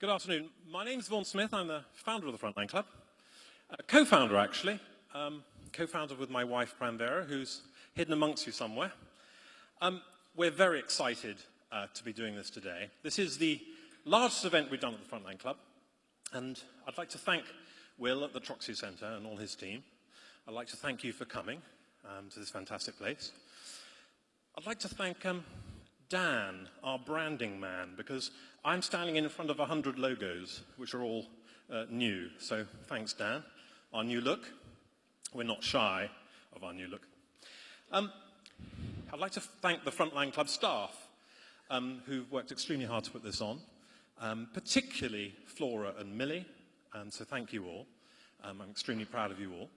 Good afternoon. My name's Vaughan Smith. I'm the founder of the Frontline Club. Co-founder, actually. Co-founder with my wife, Pranvera, who's hidden amongst you somewhere. We're very excited to be doing this today. This is the largest event we've done at the Frontline Club. And I'd like to thank Will at the Troxy Centre and all his team. I'd like to thank you for coming to this fantastic place. I'd like to thank Dan, our branding man, because I'm standing in front of 100 logos, which are all new. So thanks, Dan. Our new look. We're not shy of our new look. I'd like to thank the Frontline Club staff who've worked extremely hard to put this on, particularly Flora and Millie, so thank you all. I'm extremely proud of you all.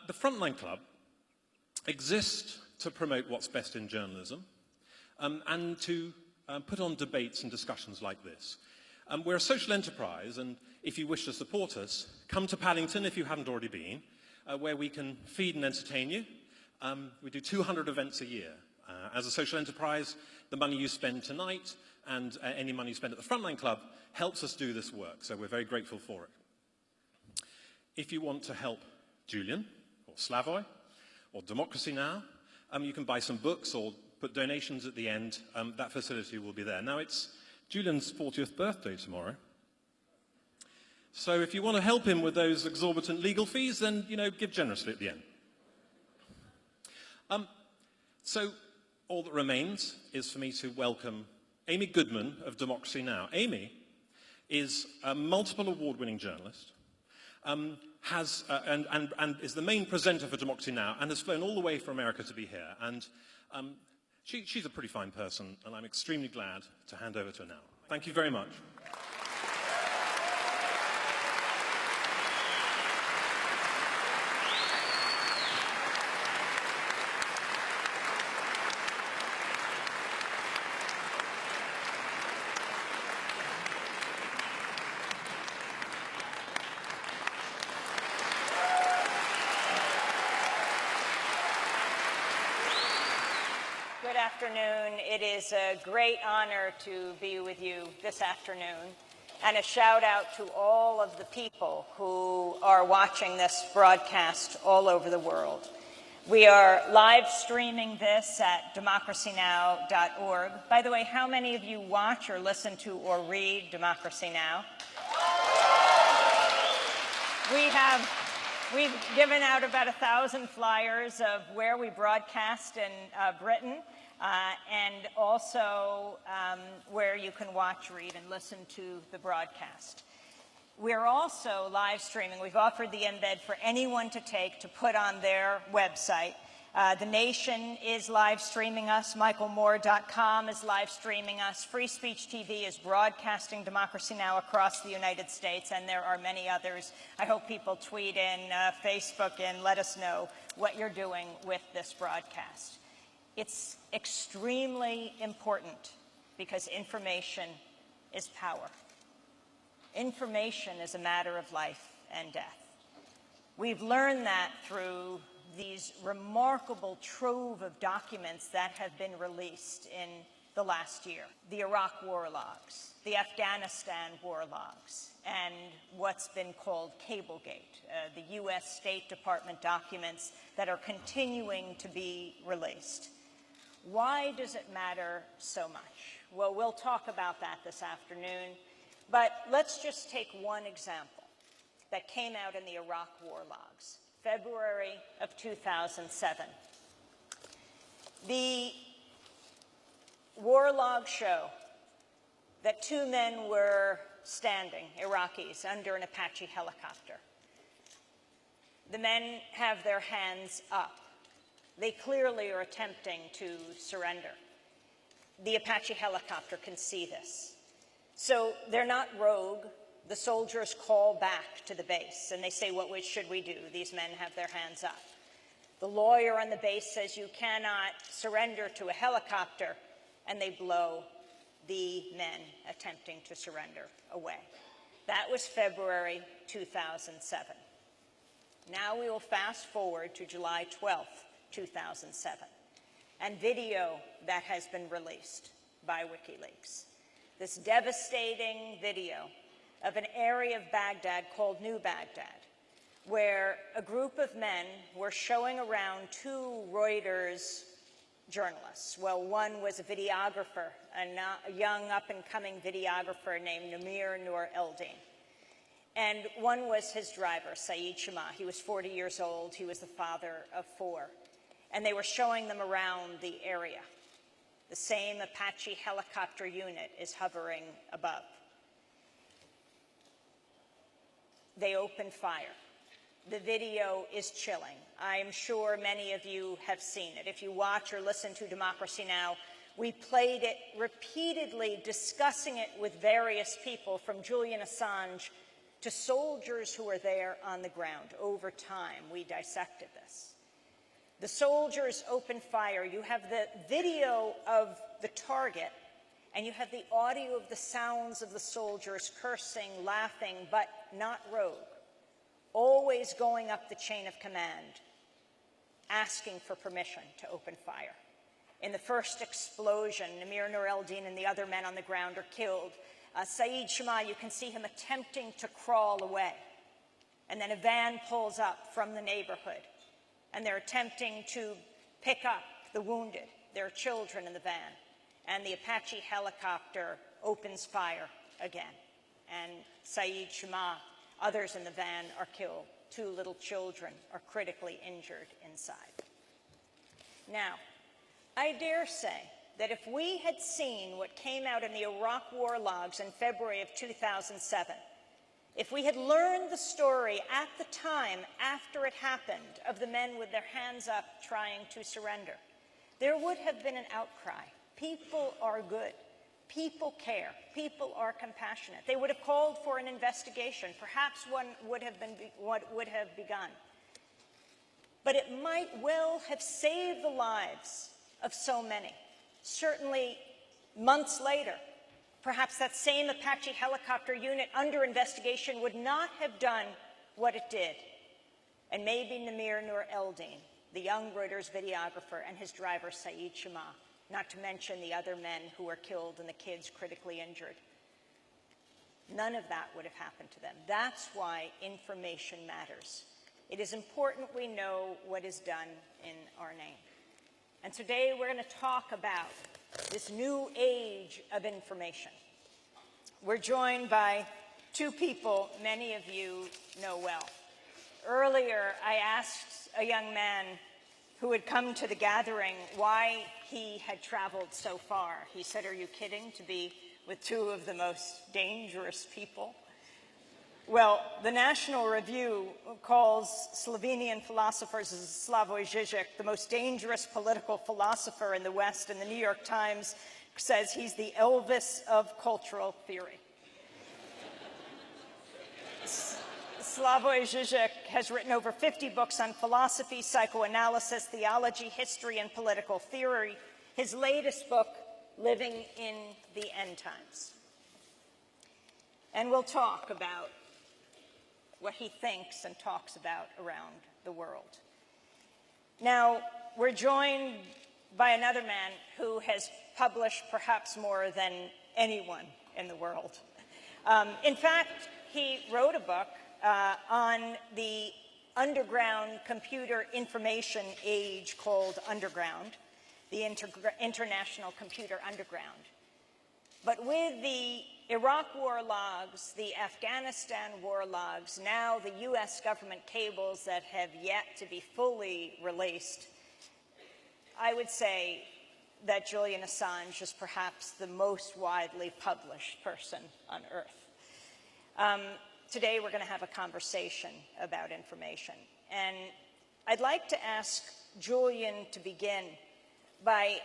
The Frontline Club exists to promote what's best in journalism and to put on debates and discussions like this. We're a social enterprise, and if you wish to support us, come to Paddington if you haven't already been, where we can feed and entertain you. We do 200 events a year. As a social enterprise, the money you spend tonight and any money you spend at the Frontline Club helps us do this work, so we're very grateful for it. If you want to help Julian, or Slavoj, or Democracy Now!, you can buy some books or put donations at the end. That facility will be there. Now, it's Julian's 40th birthday tomorrow. So if you want to help him with those exorbitant legal fees, then, give generously at the end. So all that remains is for me to welcome Amy Goodman of Democracy Now! Amy is a multiple award-winning journalist, and is the main presenter for Democracy Now! And has flown all the way from America to be here. And she's a pretty fine person, and I'm extremely glad to hand over to her now. Thank you very much. Good afternoon. It is a great honor to be with you this afternoon, and a shout out to all of the people who are watching this broadcast all over the world. We are live streaming this at democracynow.org. By the way, how many of you watch or listen to or read Democracy Now! We've given out about 1,000 flyers of where we broadcast in Britain, and also where you can watch, read, and listen to the broadcast. We're also live streaming. We've offered the embed for anyone to take to put on their website. The Nation is live streaming us. MichaelMoore.com is live streaming us. Free Speech TV is broadcasting Democracy Now! Across the United States, and there are many others. I hope people tweet in, Facebook in, let us know what you're doing with this broadcast. It's extremely important because information is power. Information is a matter of life and death. We've learned that through these remarkable trove of documents that have been released in the last year. The Iraq war logs, the Afghanistan war logs, and what's been called Cablegate, the U.S. State Department documents that are continuing to be released. Why does it matter so much? Well, we'll talk about that this afternoon, but let's just take one example that came out in the Iraq war logs. February of 2007. The war logs show that two men were standing, Iraqis, under an Apache helicopter. The men have their hands up. They clearly are attempting to surrender. The Apache helicopter can see this. So they're not rogue. The soldiers call back to the base, and they say, what should we do? These men have their hands up. The lawyer on the base says, you cannot surrender to a helicopter, and they blow the men attempting to surrender away. That was February 2007. Now we will fast forward to July 12th, 2007, and video that has been released by Wikileaks. this devastating video of an area of Baghdad called New Baghdad, where a group of men were showing around two Reuters journalists. Well, one was a videographer, a young up-and-coming videographer named Namir Nur Eldin. And one was his driver, Saeed Shama. He was 40 years old. He was the father of 4. And they were showing them around the area. The same Apache helicopter unit is hovering above. They opened fire. The video is chilling. I am sure many of you have seen it. If you watch or listen to Democracy Now!, we played it repeatedly, discussing it with various people, from Julian Assange to soldiers who were there on the ground. Over time, we dissected this. The soldiers opened fire. You have the video of the target, and you have the audio of the sounds of the soldiers cursing, laughing, but not rogue, always going up the chain of command, asking for permission to open fire. In the first explosion, Namir Nur Eldin and the other men on the ground are killed. Saeed Shama, you can see him attempting to crawl away. And then a van pulls up from the neighborhood, and they're attempting to pick up the wounded. There are children in the van. And the Apache helicopter opens fire again. And Saeed Shama, others in the van are killed. 2 little children are critically injured inside. Now, I dare say that if we had seen what came out in the Iraq war logs in February of 2007, if we had learned the story at the time after it happened of the men with their hands up trying to surrender, there would have been an outcry. People are good. People care. People are compassionate. They would have called for an investigation. Perhaps one would have begun. But it might well have saved the lives of so many. Certainly, months later, perhaps that same Apache helicopter unit under investigation would not have done what it did. And maybe Namir Nur Eldin, the young Reuters videographer, and his driver, Saeed Shama, not to mention the other men who were killed and the kids critically injured. None of that would have happened to them. That's why information matters. It is important we know what is done in our name. And today we're going to talk about this new age of information. We're joined by 2 people many of you know well. Earlier, I asked a young man who had come to the gathering why he had traveled so far. He said, "Are you kidding, to be with 2 of the most dangerous people?" Well, the National Review calls Slovenian philosopher Slavoj Žižek the most dangerous political philosopher in the West, and the New York Times says he's the Elvis of cultural theory. Slavoj Žižek has written over 50 books on philosophy, psychoanalysis, theology, history, and political theory. His latest book, Living in the End Times. And we'll talk about what he thinks and talks about around the world. Now, we're joined by another man who has published perhaps more than anyone in the world. In fact, he wrote a book on the underground computer information age called Underground, the International Computer Underground. But with the Iraq war logs, the Afghanistan war logs, now the US government cables that have yet to be fully released, I would say that Julian Assange is perhaps the most widely published person on earth. Today we're going to have a conversation about information. And I'd like to ask Julian to begin by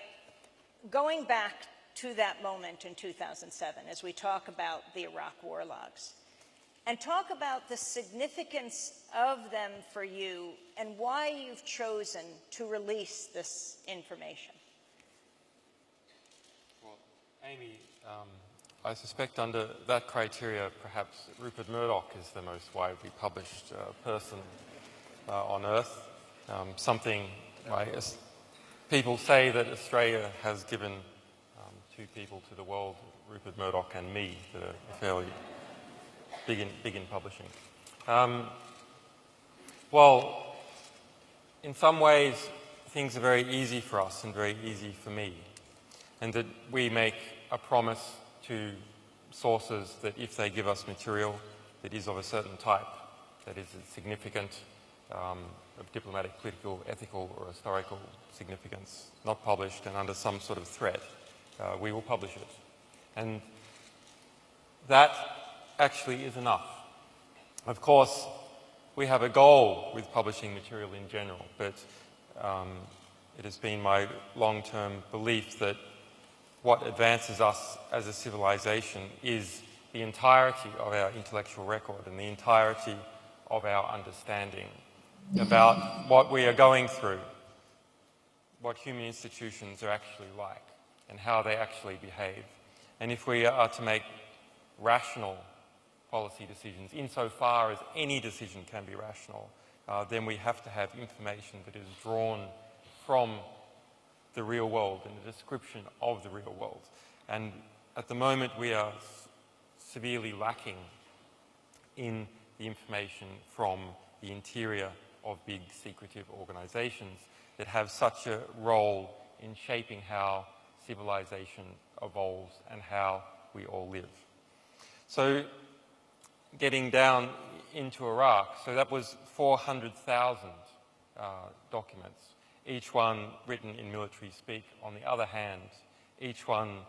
going back to that moment in 2007 as we talk about the Iraq war logs, and talk about the significance of them for you and why you've chosen to release this information. Well, Amy, I suspect under that criteria, perhaps Rupert Murdoch is the most widely published person on Earth. People say that Australia has given 2 people to the world, Rupert Murdoch and me, that are fairly big in publishing. Well, in some ways, things are very easy for us and very easy for me, and that we make a promise to sources that if they give us material that is of a certain type, that is significant, of diplomatic, political, ethical or historical significance, not published and under some sort of threat, we will publish it. And that actually is enough. Of course, we have a goal with publishing material in general, but it has been my long-term belief that what advances us as a civilization is the entirety of our intellectual record and the entirety of our understanding about what we are going through, what human institutions are actually like, and how they actually behave. And if we are to make rational policy decisions, insofar as any decision can be rational, then we have to have information that is drawn from the real world and a description of the real world. And at the moment we are severely lacking in the information from the interior of big secretive organizations that have such a role in shaping how civilization evolves and how we all live. So getting down into Iraq, so that was 400,000 documents, each one written in military speak. On the other hand, each one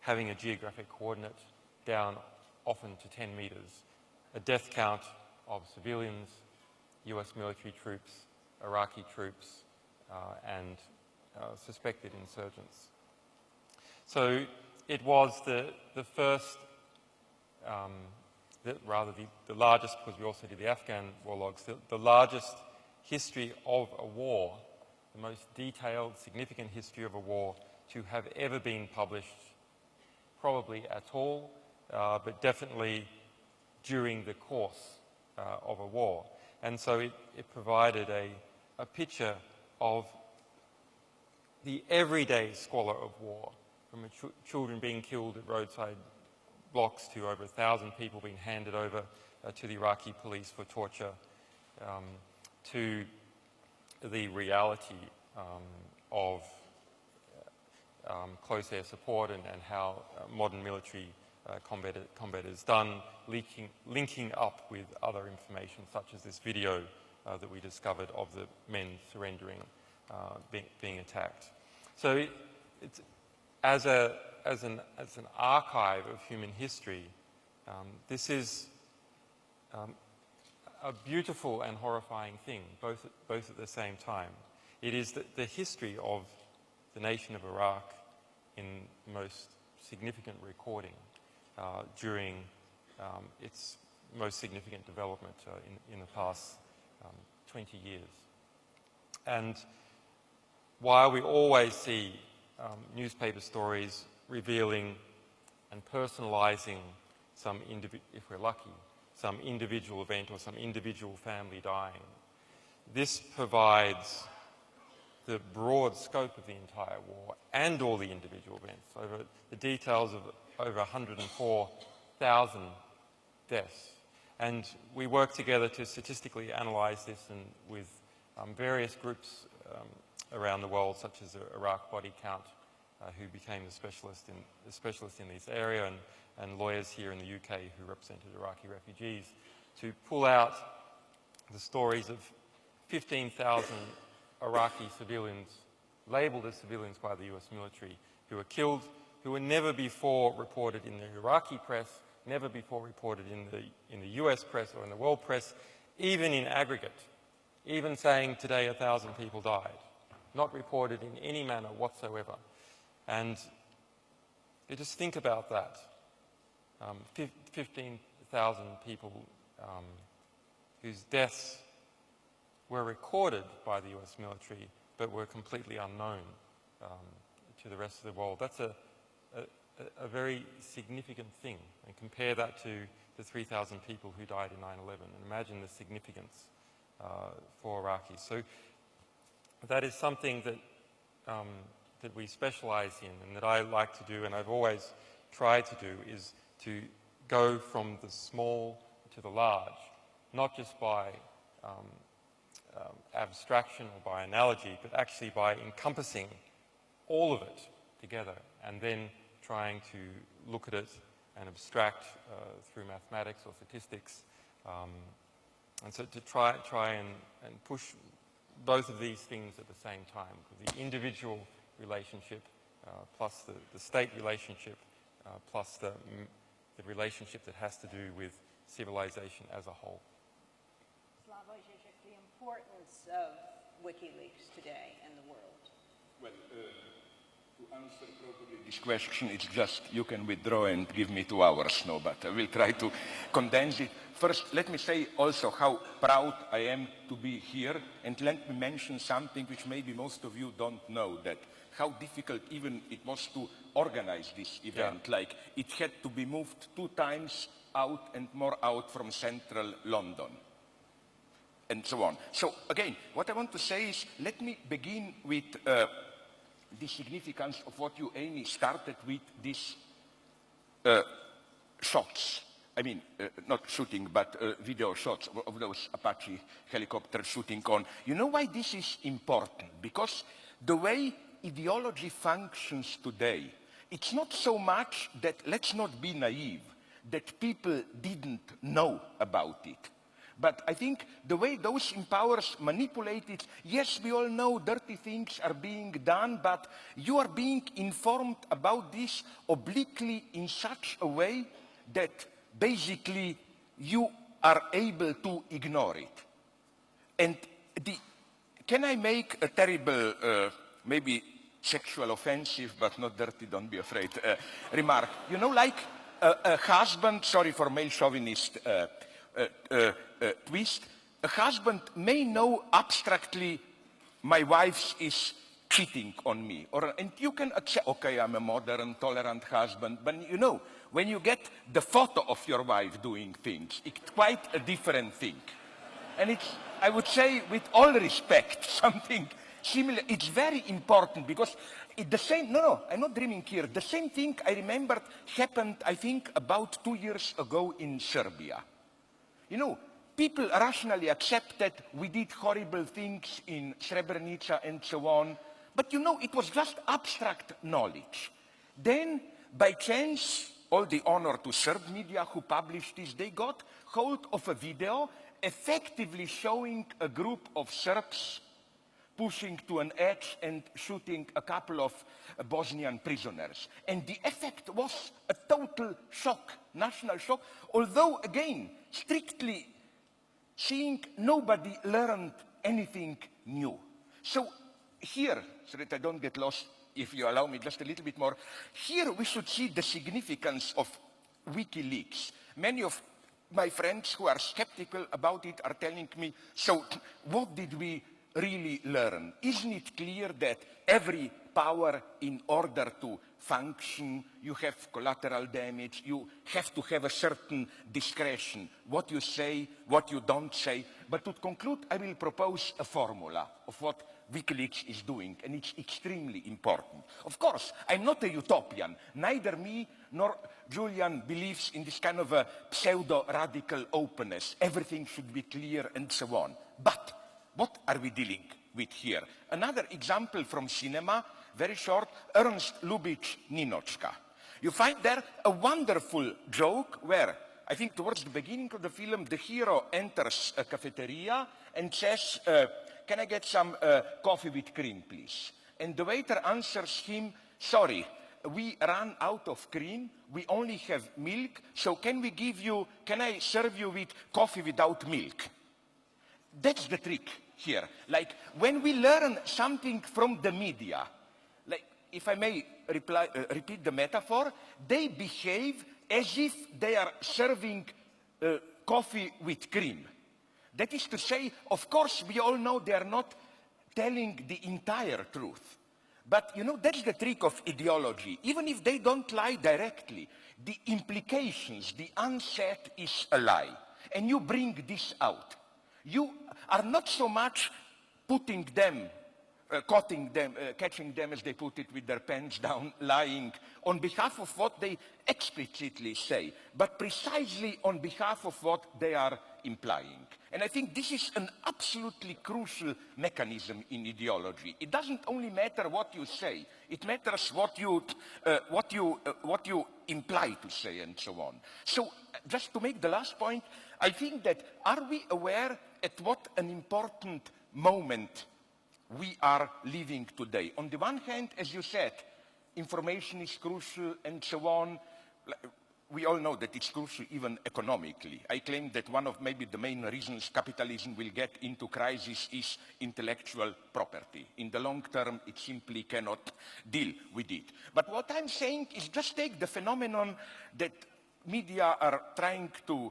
having a geographic coordinate down often to 10 meters, a death count of civilians, US military troops, Iraqi troops, and suspected insurgents. So it was the first, the largest, because we also did the Afghan war logs, the largest history of a war, the most detailed, significant history of a war to have ever been published, probably at all, but definitely during the course of a war. And so it provided a picture of the everyday squalor of war, from children being killed at roadside blocks to over 1,000 people being handed over to the Iraqi police for torture, to the reality of close air support and how modern military combat is done, linking up with other information such as this video that we discovered of the men surrendering, being attacked. So it's as an archive of human history, this is a beautiful and horrifying thing, both at the same time. It is the history of the nation of Iraq in most significant recording during its most significant development in the past 20 years. And while we always see newspaper stories revealing and personalising some, if we're lucky, some individual event or some individual family dying, this provides the broad scope of the entire war and all the individual events, over the details of over 104,000 deaths. And we work together to statistically analyse this, and with various groups around the world, such as Iraq Body Count, who became the specialist in this area, and lawyers here in the UK who represented Iraqi refugees, to pull out the stories of 15,000 Iraqi civilians, labelled as civilians by the US military, who were killed, who were never before reported in the Iraqi press, never before reported in the US press or in the world press, even in aggregate, even saying today 1,000 people died, not reported in any manner whatsoever. And you just think about that. 15,000 people whose deaths were recorded by the US military but were completely unknown to the rest of the world. That's a very significant thing. And compare that to the 3,000 people who died in 9/11 and imagine the significance for Iraqis. So that is something that that we specialize in and that I like to do and I've always tried to do is to go from the small to the large, not just by abstraction or by analogy, but actually by encompassing all of it together and then trying to look at it and abstract through mathematics or statistics. And so to try and push both of these things at the same time, the individual relationship plus the state relationship plus the relationship that has to do with civilization as a whole. Slavoj, Žižek, the importance of WikiLeaks today in the world. Well, to answer properly this question, it's just you can withdraw and give me 2 hours, no, but I will try to condense it. First, let me say also how proud I am to be here, and let me mention something which maybe most of you don't know, that how difficult even it was to organize this event. Yeah. Like, it had to be moved 2 times out and more out from central London, and so on. So again, what I want to say is, let me begin with the significance of what you, Amy, started with, these shots. I mean, not shooting, but video shots of those Apache helicopters shooting on. You know why this is important? Because the way ideology functions today, it's not so much that, let's not be naive, that people didn't know about it. But I think the way those in powers manipulate it, yes, we all know dirty things are being done, but you are being informed about this obliquely in such a way that basically you are able to ignore it. And can I make a terrible, maybe sexual offensive, but not dirty, don't be afraid, remark? You know, like a husband, sorry for male chauvinist twist, a husband may know abstractly my wife is cheating on me, and you can accept, okay, I'm a modern, tolerant husband, but you know, when you get the photo of your wife doing things, it's quite a different thing. And it's, I would say, with all respect, something similar. It's very important because the same, no, I'm not dreaming here. The same thing I remembered happened, I think, about 2 years ago in Serbia. You know, people rationally accepted we did horrible things in Srebrenica and so on, but you know, it was just abstract knowledge. Then, by chance, all the honor to Serb media who published this, they got hold of a video effectively showing a group of Serbs pushing to an edge and shooting a couple of Bosnian prisoners. And the effect was a total shock, national shock, although, again, strictly seeing, nobody learned anything new. So here, so that I don't get lost, if you allow me just a little bit more, here we should see the significance of WikiLeaks. Many of my friends who are skeptical about it are telling me, so what did we really learn? Isn't it clear that every power, in order to function, you have collateral damage, you have to have a certain discretion, what you say, what you don't say. But to conclude, I will propose a formula of what WikiLeaks is doing, and it's extremely important. Of course, I'm not a utopian. Neither me nor Julian believes in this kind of a pseudo-radical openness. Everything should be clear and so on. But what are we dealing with here? Another example from cinema, very short, Ernst Lubitsch Ninochka. You find there a wonderful joke where, I think towards the beginning of the film, the hero enters a cafeteria and says, can I get some coffee with cream, please? And the waiter answers him, sorry, we ran out of cream, we only have milk, so can I serve you with coffee without milk? That's the trick here. Like, when we learn something from the media, like, if I may repeat the metaphor, they behave as if they are serving coffee with cream. That is to say, of course, we all know they are not telling the entire truth. But, you know, that's the trick of ideology. Even if they don't lie directly, the implications, the unsaid is a lie. And you bring this out. You are not so much putting them catching them, as they put it, with their pens down, lying on behalf of what they explicitly say, but precisely on behalf of what they are implying. And I think this is an absolutely crucial mechanism in ideology. It doesn't only matter what you say, it matters what you imply to say and so on. So just to make the last point, I think that are we aware at what an important moment we are living today? On the one hand, as you said, information is crucial and so on. We all know that it's crucial even economically. I claim that one of maybe the main reasons capitalism will get into crisis is intellectual property. In the long term, it simply cannot deal with it. But what I'm saying is just take the phenomenon that media are trying to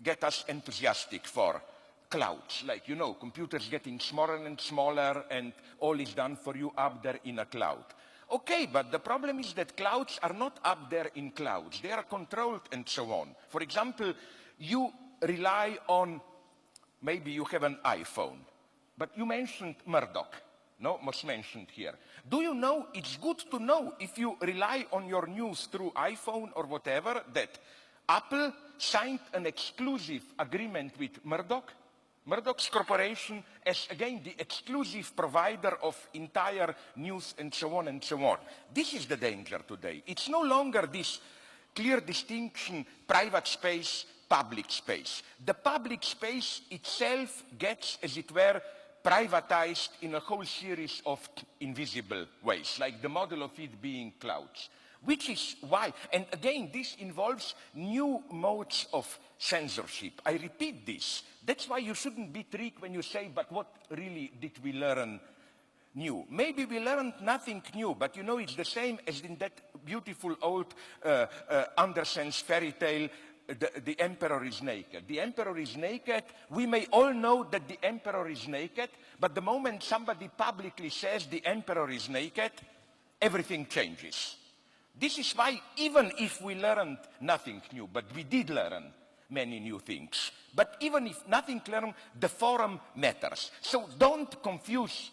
get us enthusiastic for. Clouds, like, you know, computers getting smaller and smaller and all is done for you up there in a cloud. Okay, but the problem is that clouds are not up there in clouds. They are controlled and so on. For example, you rely on, maybe you have an iPhone, but you mentioned Murdoch. No, was mentioned here. Do you know, it's good to know if you rely on your news through iPhone or whatever, that Apple signed an exclusive agreement with Murdoch. Murdoch's corporation as, again, the exclusive provider of entire news and so on and so on. This is the danger today. It's no longer this clear distinction, private space, public space. The public space itself gets, as it were, privatized in a whole series of invisible ways, like the model of it being clouds. Which is why, and again, this involves new modes of censorship. I repeat this. That's why you shouldn't be tricked when you say, but what really did we learn new? Maybe we learned nothing new, but you know, it's the same as in that beautiful old Andersen's fairy tale, the emperor is naked. The emperor is naked. We may all know that the emperor is naked, but the moment somebody publicly says the emperor is naked, everything changes. This is why, even if we learned nothing new, but we did learn many new things, but even if nothing learned, the forum matters. So don't confuse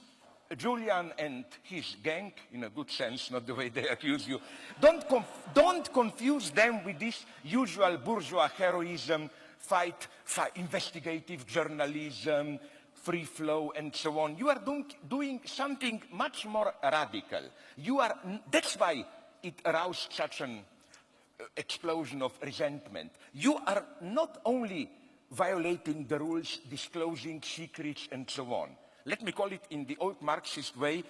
Julian and his gang, in a good sense, not the way they accuse you. Don't confuse them with this usual bourgeois heroism, fight, investigative journalism, free flow, and so on. You are doing something much more radical. That's why it aroused such an explosion of resentment. You are not only violating the rules, disclosing secrets, and so on. Let me call it in the old Marxist way,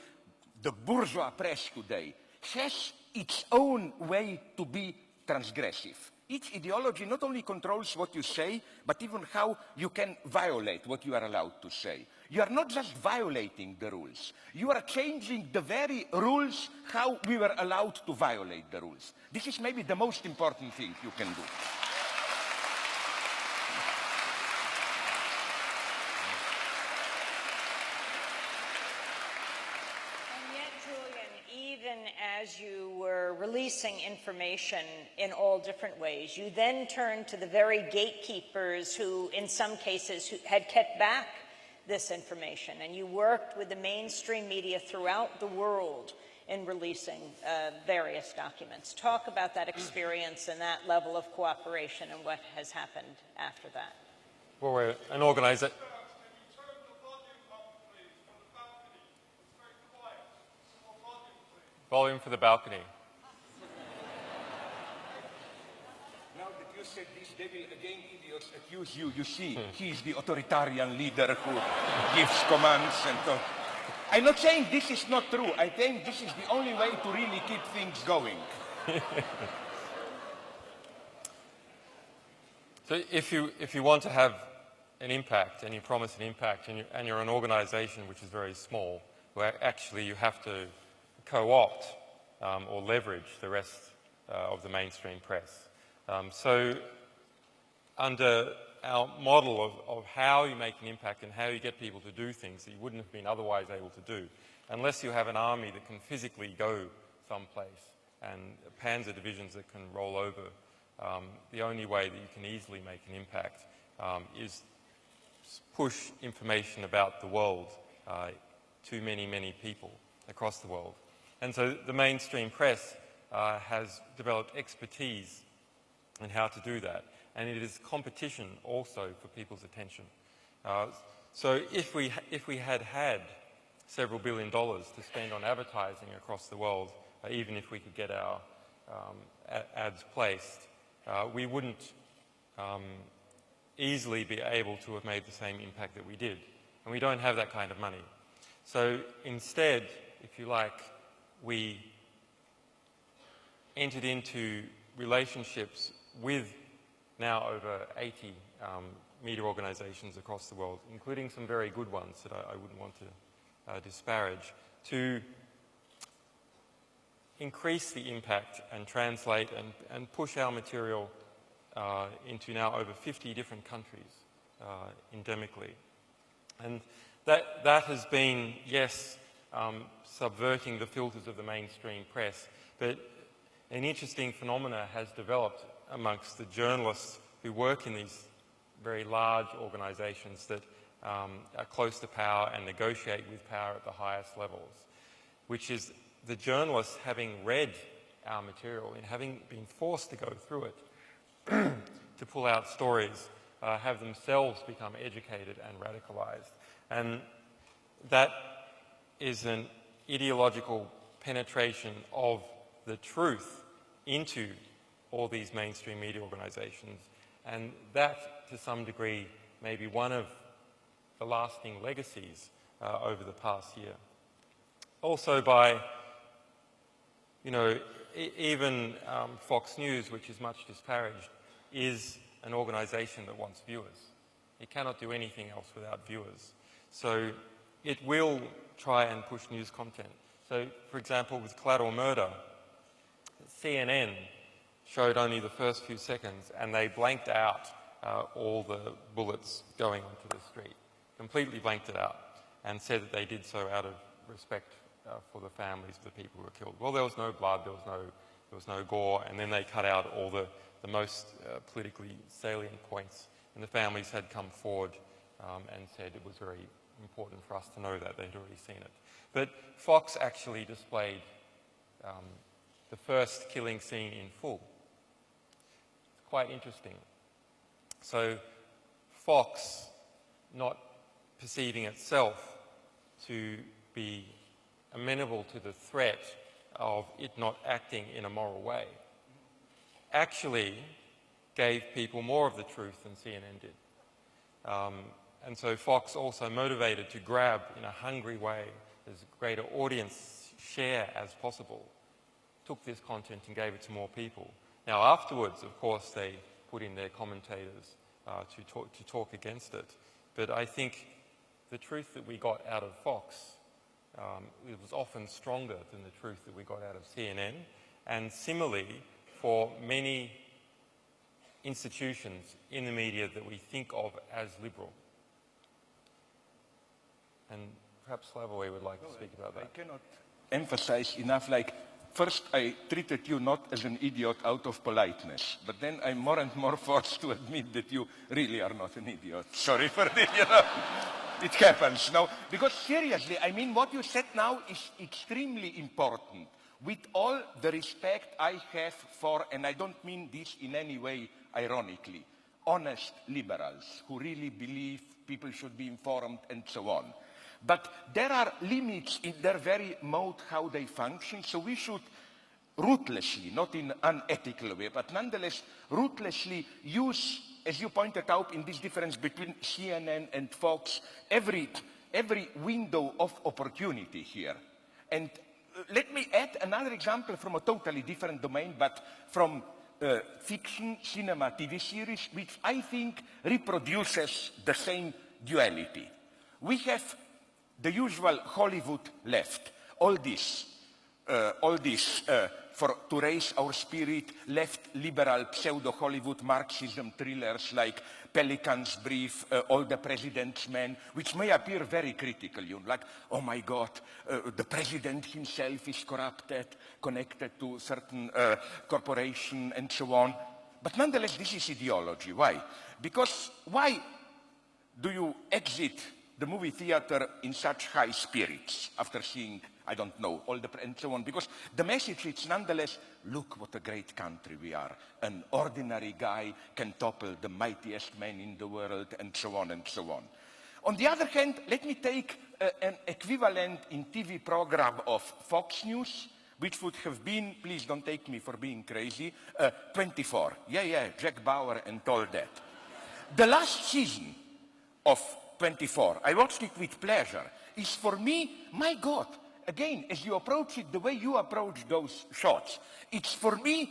the bourgeois press today has its own way to be transgressive. Each ideology not only controls what you say, but even how you can violate what you are allowed to say. You are not just violating the rules. You are changing the very rules how we were allowed to violate the rules. This is maybe the most important thing you can do. As you were releasing information in all different ways, you then turned to the very gatekeepers who, in some cases, had kept back this information, and you worked with the mainstream media throughout the world in releasing various documents. Talk about that experience and that level of cooperation and what has happened after that. Well, we're an organization. Volume for the balcony. Now that you said this, they will again, idiots, accuse you. You see, he's the authoritarian leader who gives commands and so on. I'm not saying this is not true. I think this is the only way to really keep things going. So if you want to have an impact, and you promise an impact, and you're an organization which is very small, where actually you have to co-opt or leverage the rest of the mainstream press. So under our model of how you make an impact and how you get people to do things that you wouldn't have been otherwise able to do, unless you have an army that can physically go someplace and panzer divisions that can roll over, the only way that you can easily make an impact is push information about the world to many, many people across the world. And so the mainstream press has developed expertise in how to do that. And it is competition also for people's attention. So if we had several $1 billion to spend on advertising across the world, even if we could get our ads placed, we wouldn't easily be able to have made the same impact that we did. And we don't have that kind of money. So instead, if you like, we entered into relationships with now over 80 media organisations across the world, including some very good ones that I wouldn't want to disparage, to increase the impact and translate and push our material into now over 50 different countries endemically. And that has been, yes, subverting the filters of the mainstream press, but an interesting phenomena has developed amongst the journalists who work in these very large organisations that are close to power and negotiate with power at the highest levels, which is the journalists, having read our material and having been forced to go through it to pull out stories, have themselves become educated and radicalised. And that is an ideological penetration of the truth into all these mainstream media organisations. And that, to some degree, may be one of the lasting legacies over the past year. Also by, you know, even Fox News, which is much disparaged, is an organisation that wants viewers. It cannot do anything else without viewers. So it will try and push news content. So, for example, with Collateral Murder, CNN showed only the first few seconds and they blanked out all the bullets going onto the street, completely blanked it out, and said that they did so out of respect for the families of the people who were killed. Well, there was no blood, there was no gore, and then they cut out all the most politically salient points, and the families had come forward and said it was very important for us to know that. They'd already seen it. But Fox actually displayed the first killing scene in full. It's quite interesting. So Fox, not perceiving itself to be amenable to the threat of it not acting in a moral way, actually gave people more of the truth than CNN did. And so Fox, also motivated to grab in a hungry way as greater audience share as possible, took this content and gave it to more people. Now afterwards, of course, they put in their commentators to talk against it. But I think the truth that we got out of Fox, it was often stronger than the truth that we got out of CNN. And similarly, for many institutions in the media that we think of as liberal. And perhaps Slavoj would like to speak about that. I cannot emphasize enough, like, first I treated you not as an idiot out of politeness, but then I'm more and more forced to admit that you really are not an idiot. Sorry for this, you know. It happens. No, because seriously, I mean, what you said now is extremely important. With all the respect I have for, and I don't mean this in any way ironically, honest liberals who really believe people should be informed and so on. But there are limits in their very mode how they function, so we should ruthlessly, not in an unethical way, but nonetheless ruthlessly use, as you pointed out in this difference between CNN and Fox, every window of opportunity here. And let me add another example from a totally different domain, but from fiction, cinema, TV series, which I think reproduces the same duality. We have the usual Hollywood left, all this to raise our spirit, left liberal pseudo-Hollywood Marxism thrillers like Pelican's Brief, All the President's Men, which may appear very critical, you know, like, oh my God, the president himself is corrupted, connected to certain corporation and so on. But nonetheless, this is ideology. Why? Because why do you exit the movie theater in such high spirits after seeing, I don't know, all the, and so on, because the message is nonetheless, look what a great country we are. An ordinary guy can topple the mightiest man in the world, and so on and so on. On the other hand, let me take an equivalent in TV program of Fox News, which would have been, please don't take me for being crazy, 24. Yeah, Jack Bauer and all that. The last season of 24, I watched it with pleasure, is for me, my God, again, as you approach it the way you approach those shots, it's for me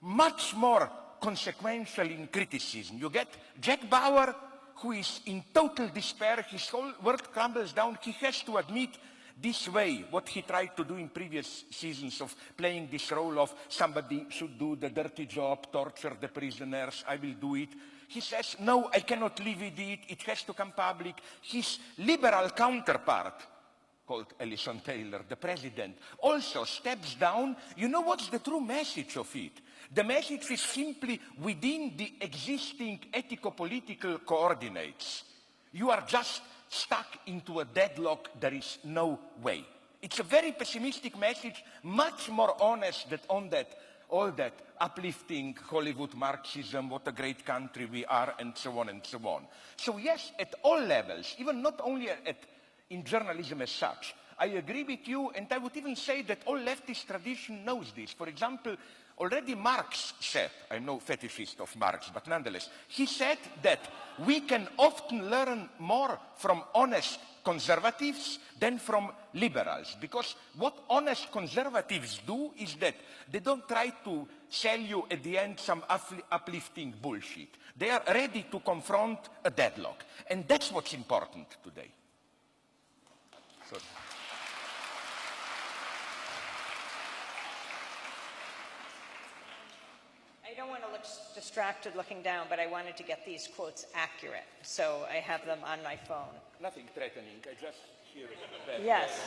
much more consequential in criticism. You get Jack Bauer, who is in total despair, his whole world crumbles down, he has to admit this way, what he tried to do in previous seasons of playing this role of somebody should do the dirty job, torture the prisoners, I will do it. He says, no, I cannot live with it, it has to come public. His liberal counterpart, called Ellison Taylor, the president, also steps down. You know what's the true message of it? The message is simply within the existing ethico-political coordinates. You are just stuck into a deadlock, there is no way. It's a very pessimistic message, much more honest than on that, all that uplifting Hollywood Marxism, what a great country we are, and so on and so on. So yes, at all levels, even not only in journalism as such, I agree with you, and I would even say that all leftist tradition knows this. For example, already Marx said, I'm no fetishist of Marx, but nonetheless, he said that we can often learn more from honest conservatives than from liberals. Because what honest conservatives do is that they don't try to sell you at the end some uplifting bullshit. They are ready to confront a deadlock. And that's what's important today. Sorry. I don't want to look distracted looking down, but I wanted to get these quotes accurate, so I have them on my phone. Nothing threatening, I just hear it. Yes.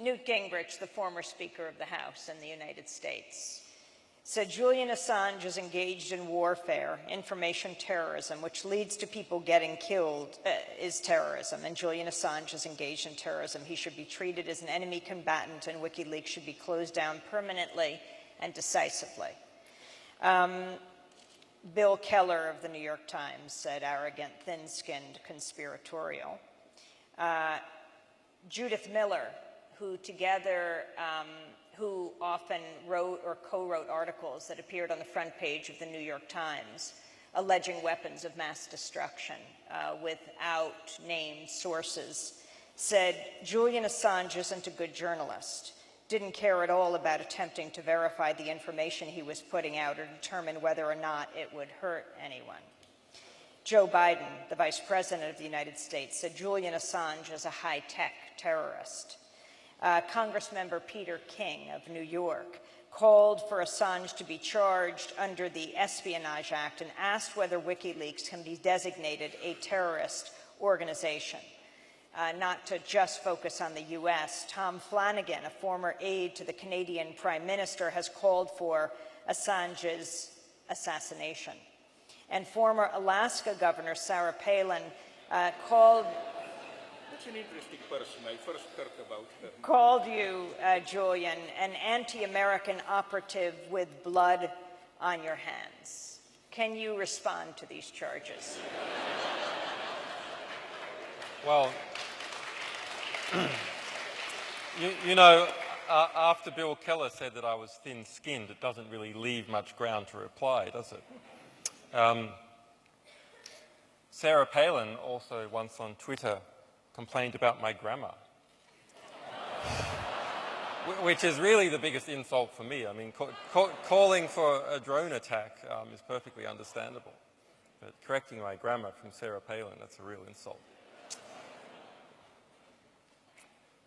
Newt Gingrich, the former Speaker of the House in the United States, said Julian Assange is engaged in warfare, information terrorism, which leads to people getting killed, is terrorism, and Julian Assange is engaged in terrorism. He should be treated as an enemy combatant, and Wikileaks should be closed down permanently and decisively. Bill Keller of the New York Times said arrogant, thin-skinned, conspiratorial. Judith Miller, who often wrote or co-wrote articles that appeared on the front page of the New York Times, alleging weapons of mass destruction without named sources, said Julian Assange isn't a good journalist, didn't care at all about attempting to verify the information he was putting out or determine whether or not it would hurt anyone. Joe Biden, the Vice President of the United States, said Julian Assange is a high-tech terrorist. Congressmember Peter King of New York called for Assange to be charged under the Espionage Act and asked whether WikiLeaks can be designated a terrorist organization. Not to just focus on the U.S., Tom Flanagan, a former aide to the Canadian Prime Minister, has called for Assange's assassination. And former Alaska Governor Sarah Palin called... That's an interesting person. I first heard about her. Called you, Julian, an anti-American operative with blood on your hands. Can you respond to these charges? Well, you know, after Bill Keller said that I was thin-skinned, it doesn't really leave much ground to reply, does it? Sarah Palin also once on Twitter complained about my grammar, which is really the biggest insult for me. I mean, calling for a drone attack is perfectly understandable, but correcting my grammar from Sarah Palin, that's a real insult.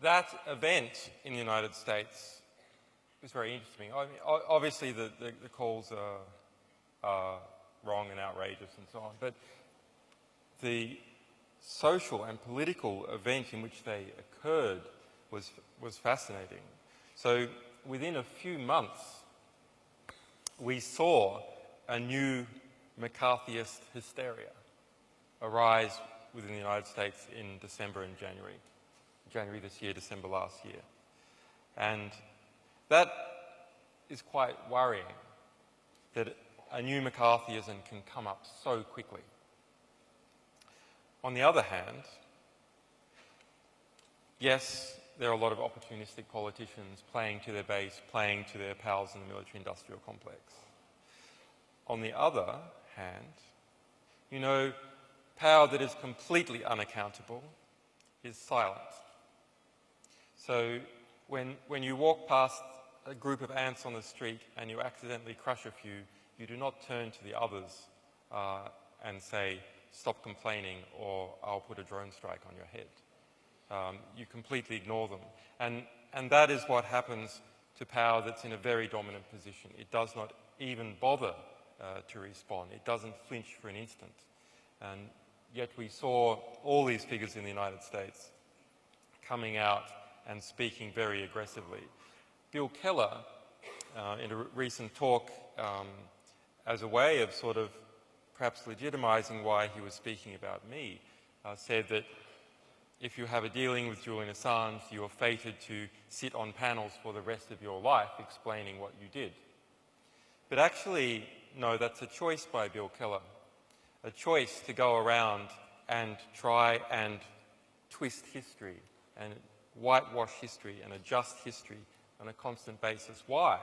That event in the United States was very interesting. I mean, obviously, the calls are wrong and outrageous and so on, but the social and political event in which they occurred was fascinating. So within a few months, we saw a new McCarthyist hysteria arise within the United States in December and January. January this year, December last year. And that is quite worrying, that a new McCarthyism can come up so quickly. On the other hand, yes, there are a lot of opportunistic politicians playing to their base, playing to their pals in the military-industrial complex. On the other hand, you know, power that is completely unaccountable is silent. So when you walk past a group of ants on the street and you accidentally crush a few, you do not turn to the others and say, stop complaining or I'll put a drone strike on your head. You completely ignore them. And that is what happens to power that's in a very dominant position. It does not even bother to respond. It doesn't flinch for an instant. And yet we saw all these figures in the United States coming out and speaking very aggressively. Bill Keller, in a recent talk, as a way of sort of perhaps legitimizing why he was speaking about me, said that if you have a dealing with Julian Assange, you are fated to sit on panels for the rest of your life explaining what you did. But actually, no, that's a choice by Bill Keller, a choice to go around and try and twist history and whitewash history and adjust history on a constant basis. Why?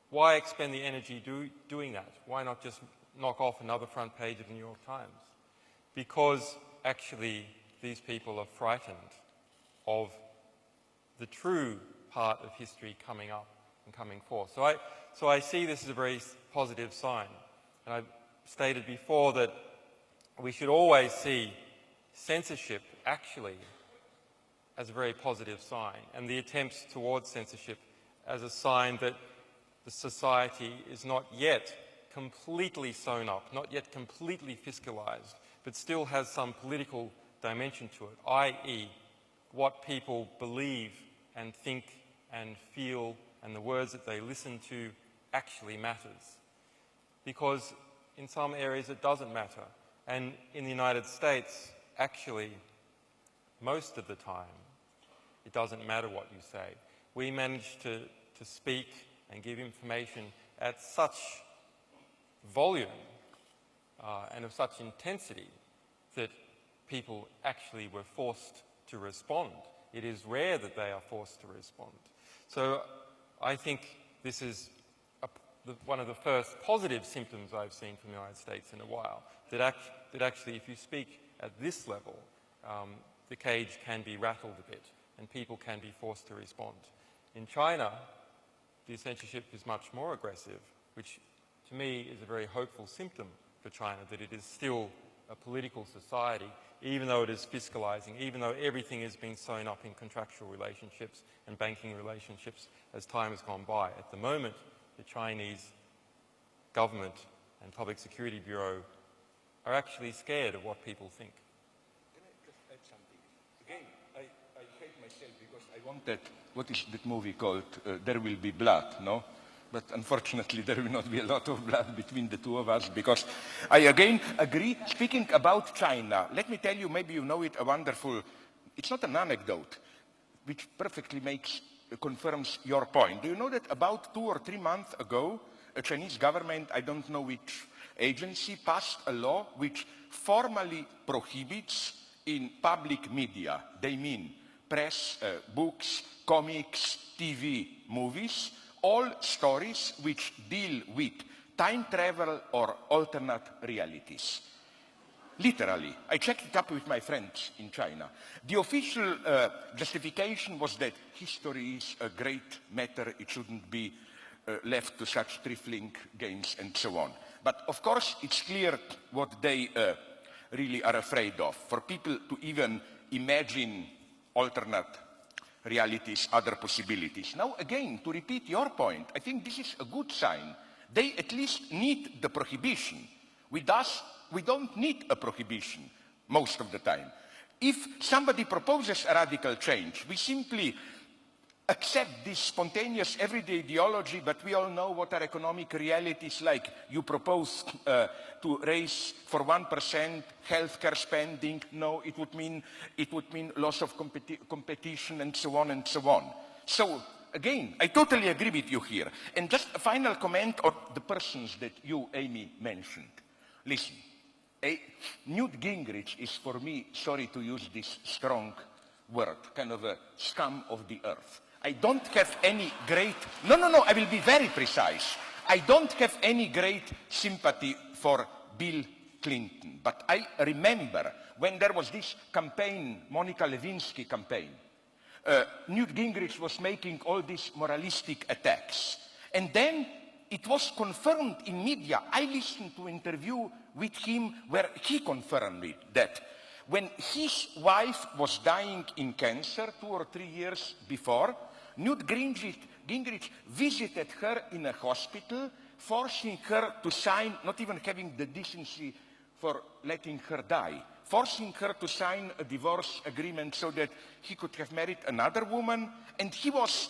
Why expend the energy doing that? Why not just knock off another front page of the New York Times? Because actually these people are frightened of the true part of history coming up and coming forth. So I see this as a very positive sign. And I've stated before that we should always see censorship actually as a very positive sign, and the attempts towards censorship as a sign that the society is not yet completely sewn up, not yet completely fiscalized, but still has some political dimension to it, i.e. what people believe and think and feel and the words that they listen to actually matters. Because in some areas it doesn't matter. And in the United States, actually, most of the time, it doesn't matter what you say. We manage to speak and give information at such volume and of such intensity that people actually were forced to respond. It is rare that they are forced to respond. So I think this is one of the first positive symptoms I've seen from the United States in a while, that actually if you speak at this level, the cage can be rattled a bit and people can be forced to respond. In China, the censorship is much more aggressive, which to me is a very hopeful symptom for China, that it is still a political society, even though it is fiscalizing, even though everything is being sewn up in contractual relationships and banking relationships as time has gone by. At the moment, the Chinese government and Public Security Bureau are actually scared of what people think. Can I just add something? Again, I hate myself because I wanted, what is that movie called? There Will Be Blood, no? But unfortunately, there will not be a lot of blood between the two of us because I again agree. Speaking about China, let me tell you, maybe you know it, a wonderful, it's not an anecdote, which perfectly confirms your point. Do you know that about 2 or 3 months ago, a Chinese government, I don't know which agency, passed a law which formally prohibits in public media, they mean press, books, comics, TV, movies, all stories which deal with time travel or alternate realities. Literally, I checked it up with my friends in China. The official justification was that history is a great matter, it shouldn't be left to such trifling games and so on. But of course, it's clear what they really are afraid of. For people to even imagine alternate realities, other possibilities. Now again, to repeat your point, I think this is a good sign. They at least need the prohibition. With us, we don't need a prohibition most of the time. If somebody proposes a radical change, we simply accept this spontaneous everyday ideology, but we all know what our economic reality is like. You propose to raise for 1% healthcare spending. No, it would mean loss of competition and so on and so on. So again, I totally agree with you here. And just a final comment on the persons that you, Amy, mentioned. Listen, Newt Gingrich is, for me, sorry to use this strong word, kind of a scum of the earth. I don't have any great, no, I will be very precise. I don't have any great sympathy for Bill Clinton, but I remember when there was this campaign, Monica Lewinsky campaign, Newt Gingrich was making all these moralistic attacks. And then it was confirmed in media. I listened to an interview with him where he confirmed it, that when his wife was dying in cancer 2 or 3 years before, Newt Gingrich visited her in a hospital, forcing her to sign, not even having the decency for letting her die, forcing her to sign a divorce agreement so that he could have married another woman. And he was,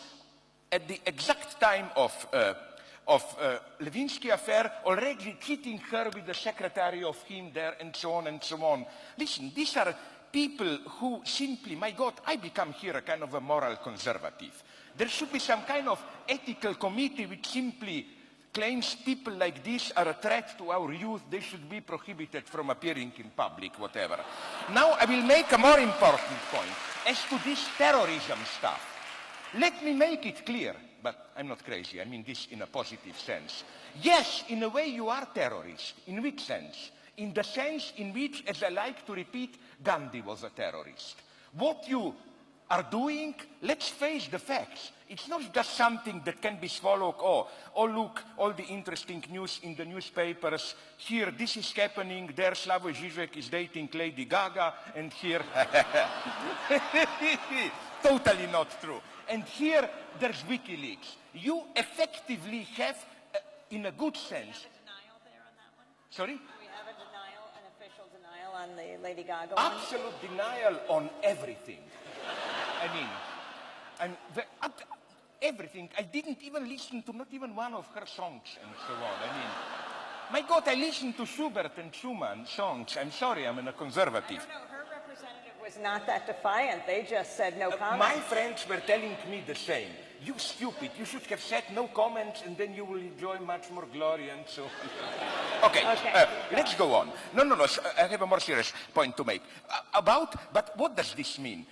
at the exact time of Lewinsky affair, already cheating her with the secretary of him there, and so on and so on. Listen, these are people who simply, my God, I become here a kind of a moral conservative. There should be some kind of ethical committee which simply claims people like this are a threat to our youth. They should be prohibited from appearing in public, whatever. Now I will make a more important point as to this terrorism stuff. Let me make it clear, but I'm not crazy. I mean this in a positive sense. Yes, in a way you are terrorist. In which sense? In the sense in which, as I like to repeat, Gandhi was a terrorist. What you are doing, let's face the facts. It's not just something that can be swallowed. Oh, look, all the interesting news in the newspapers. Here, this is happening. There, Slavoj Žižek is dating Lady Gaga. And here, totally not true. And here, there's Wikileaks. You effectively have, in a good sense. Do we have a denial there on that one? Sorry? Do we have a denial, an official denial on the Lady Gaga one? Absolute denial on everything. I mean, everything. I didn't even listen to not even one of her songs and so on. I mean, my God, I listened to Schubert and Schumann songs. I'm sorry, I'm a conservative. I don't know, her representative was not that defiant. They just said no comment. My friends were telling me the same. You stupid, you should have said no comments and then you will enjoy much more glory and so on. Okay, let's go on. No, I have a more serious point to make. But what does this mean?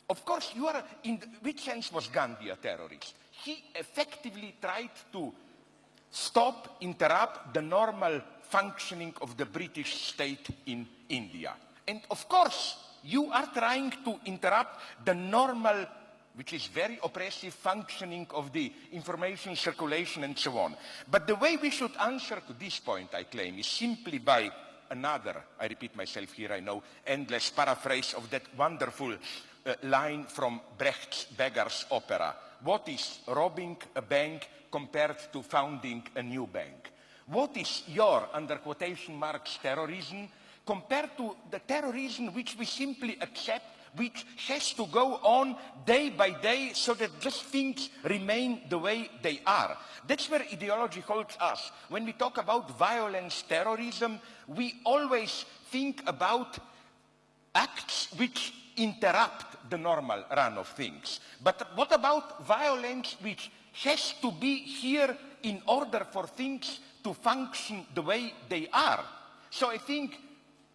Of course, in which sense was Gandhi a terrorist? He effectively tried to interrupt the normal functioning of the British state in India. And of course, you are trying to interrupt the normal, which is very oppressive, functioning of the information circulation and so on. But the way we should answer to this point, I claim, is simply by another, I repeat myself here, I know, endless paraphrase of that wonderful line from Brecht's Beggar's Opera. What is robbing a bank compared to founding a new bank? What is your, under quotation marks, terrorism compared to the terrorism which we simply accept, which has to go on day by day so that just things remain the way they are? That's where ideology holds us. When we talk about violence, terrorism, we always think about acts which interrupt the normal run of things. But what about violence which has to be here in order for things to function the way they are? So I think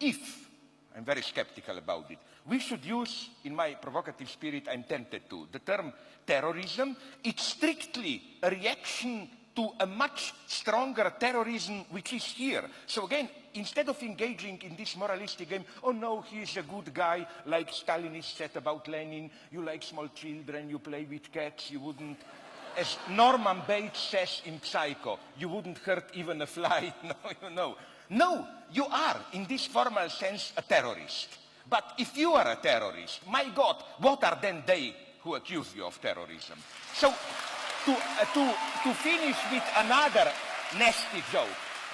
I'm very skeptical about it, we should use, in my provocative spirit, I'm tempted to, the term terrorism. It's strictly a reaction to a much stronger terrorism which is here. So again, instead of engaging in this moralistic game, oh no, he is a good guy, like Stalinists said about Lenin, you like small children, you play with cats, you wouldn't, as Norman Bates says in Psycho, you wouldn't hurt even a fly. No, you are, in this formal sense, a terrorist. But if you are a terrorist, my God, what are then they who accuse you of terrorism? So, to finish with another nasty joke,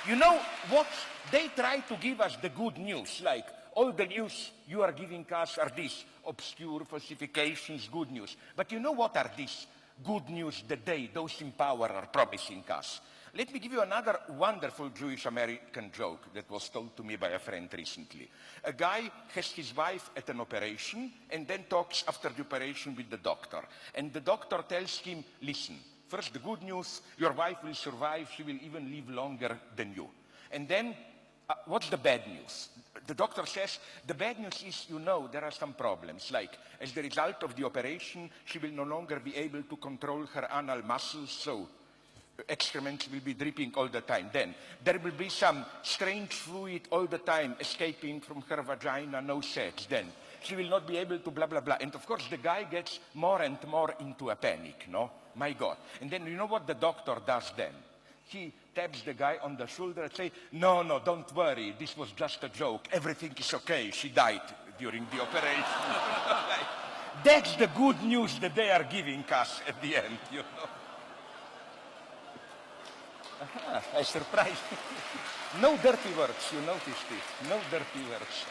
you know what? They try to give us the good news, like, all the news you are giving us are these obscure falsifications, good news. But you know what are these good news the day those in power are promising us? Let me give you another wonderful Jewish-American joke that was told to me by a friend recently. A guy has his wife at an operation and then talks after the operation with the doctor. And the doctor tells him, listen, first the good news, your wife will survive, she will even live longer than you. And then, what's the bad news? The doctor says, the bad news is, you know, there are some problems. Like, as the result of the operation, she will no longer be able to control her anal muscles, so excrement will be dripping all the time. Then there will be some strange fluid all the time escaping from her vagina, no sex. Then she will not be able to blah, blah, blah. And of course, the guy gets more and more into a panic, no? My God. And then you know what the doctor does then? He taps the guy on the shoulder and says, no, no, don't worry. This was just a joke. Everything is okay. She died during the operation. That's the good news that they are giving us at the end, you know. Aha, I surprised. No dirty words, you noticed it. No dirty words.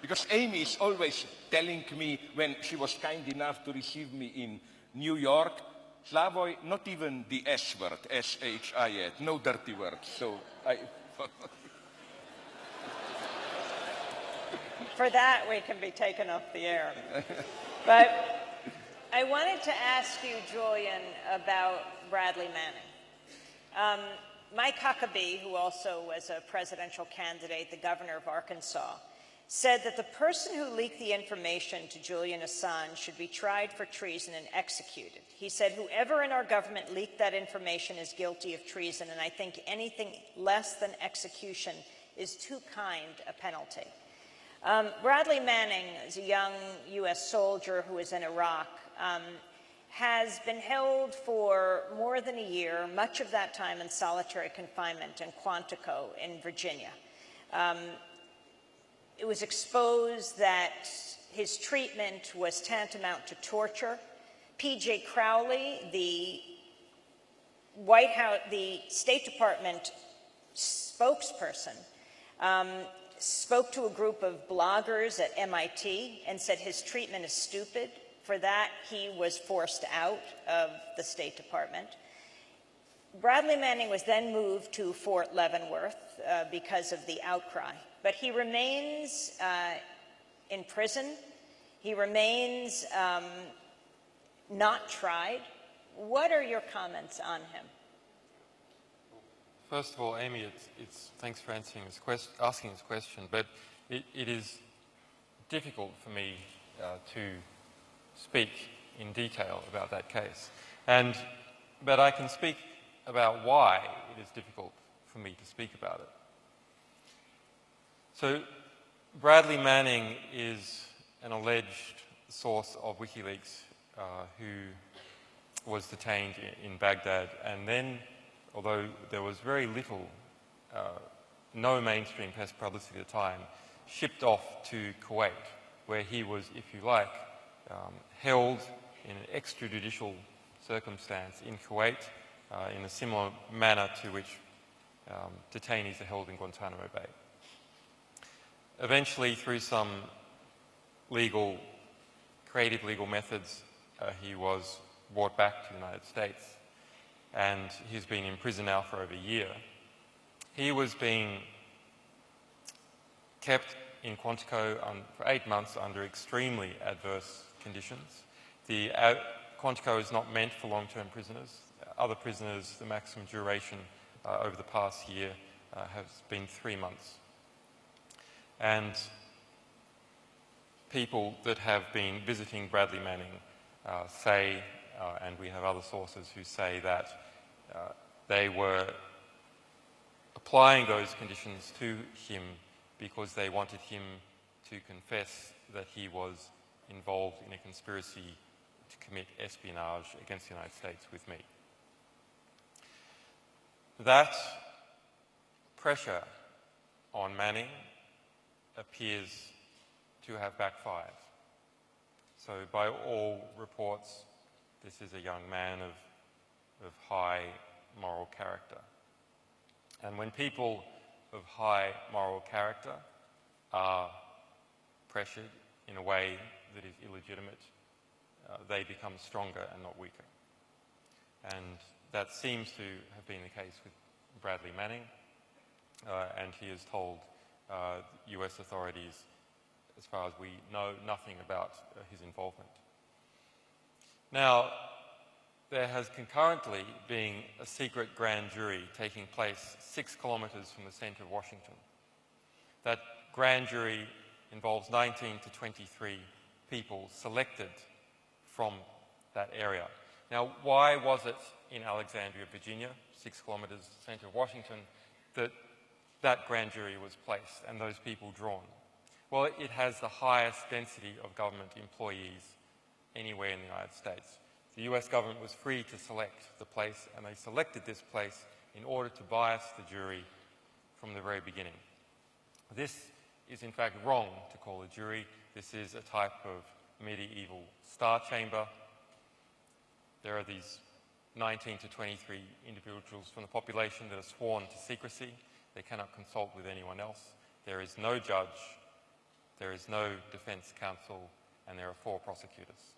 Because Amy is always telling me when she was kind enough to receive me in New York, Slavoj, not even the S word, S-H-I-T, no dirty words. So I... For that, we can be taken off the air. But I wanted to ask you, Julian, about Bradley Manning. Mike Huckabee, who also was a presidential candidate, the governor of Arkansas, said that the person who leaked the information to Julian Assange should be tried for treason and executed. He said, whoever in our government leaked that information is guilty of treason, and I think anything less than execution is too kind a penalty. Bradley Manning is a young U.S. soldier who is in Iraq, has been held for more than a year, much of that time in solitary confinement in Quantico in Virginia. It was exposed that his treatment was tantamount to torture. P.J. Crowley, the White House, the State Department spokesperson, spoke to a group of bloggers at MIT and said his treatment is stupid. For that, he was forced out of the State Department. Bradley Manning was then moved to Fort Leavenworth because of the outcry. But he remains in prison. He remains not tried. What are your comments on him? First of all, Amy, thanks for answering asking this question, but it is difficult for me to speak in detail about that case. But I can speak about why it is difficult for me to speak about it. So Bradley Manning is an alleged source of Wikileaks who was detained in Baghdad, and then, although there was very little, no mainstream press publicity at the time, shipped off to Kuwait, where he was, if you like, held in an extrajudicial circumstance in Kuwait in a similar manner to which detainees are held in Guantanamo Bay. Eventually, through some creative legal methods, he was brought back to the United States, and he's been in prison now for over a year. He was being kept in Quantico for 8 months under extremely adverse conditions. Quantico is not meant for long-term prisoners. Other prisoners, the maximum duration over the past year has been 3 months. And people that have been visiting Bradley Manning say, and we have other sources who say that they were applying those conditions to him because they wanted him to confess that he was involved in a conspiracy to commit espionage against the United States with me. That pressure on Manning appears to have backfired. So by all reports, this is a young man of high moral character. And when people of high moral character are pressured in a way that is illegitimate, they become stronger and not weaker. And that seems to have been the case with Bradley Manning, and he has told US authorities, as far as we know, nothing about his involvement. Now, there has concurrently been a secret grand jury taking place 6 kilometres from the centre of Washington. That grand jury involves 19 to 23 people selected from that area. Now, why was it in Alexandria, Virginia, 6 kilometres centre of Washington, that that grand jury was placed and those people drawn? Well, it has the highest density of government employees anywhere in the United States. The US government was free to select the place, and they selected this place in order to bias the jury from the very beginning. This is in fact wrong to call a jury. This is a type of medieval star chamber. There are these 19 to 23 individuals from the population that are sworn to secrecy. They cannot consult with anyone else. There is no judge, there is no defense counsel, and there are 4 prosecutors.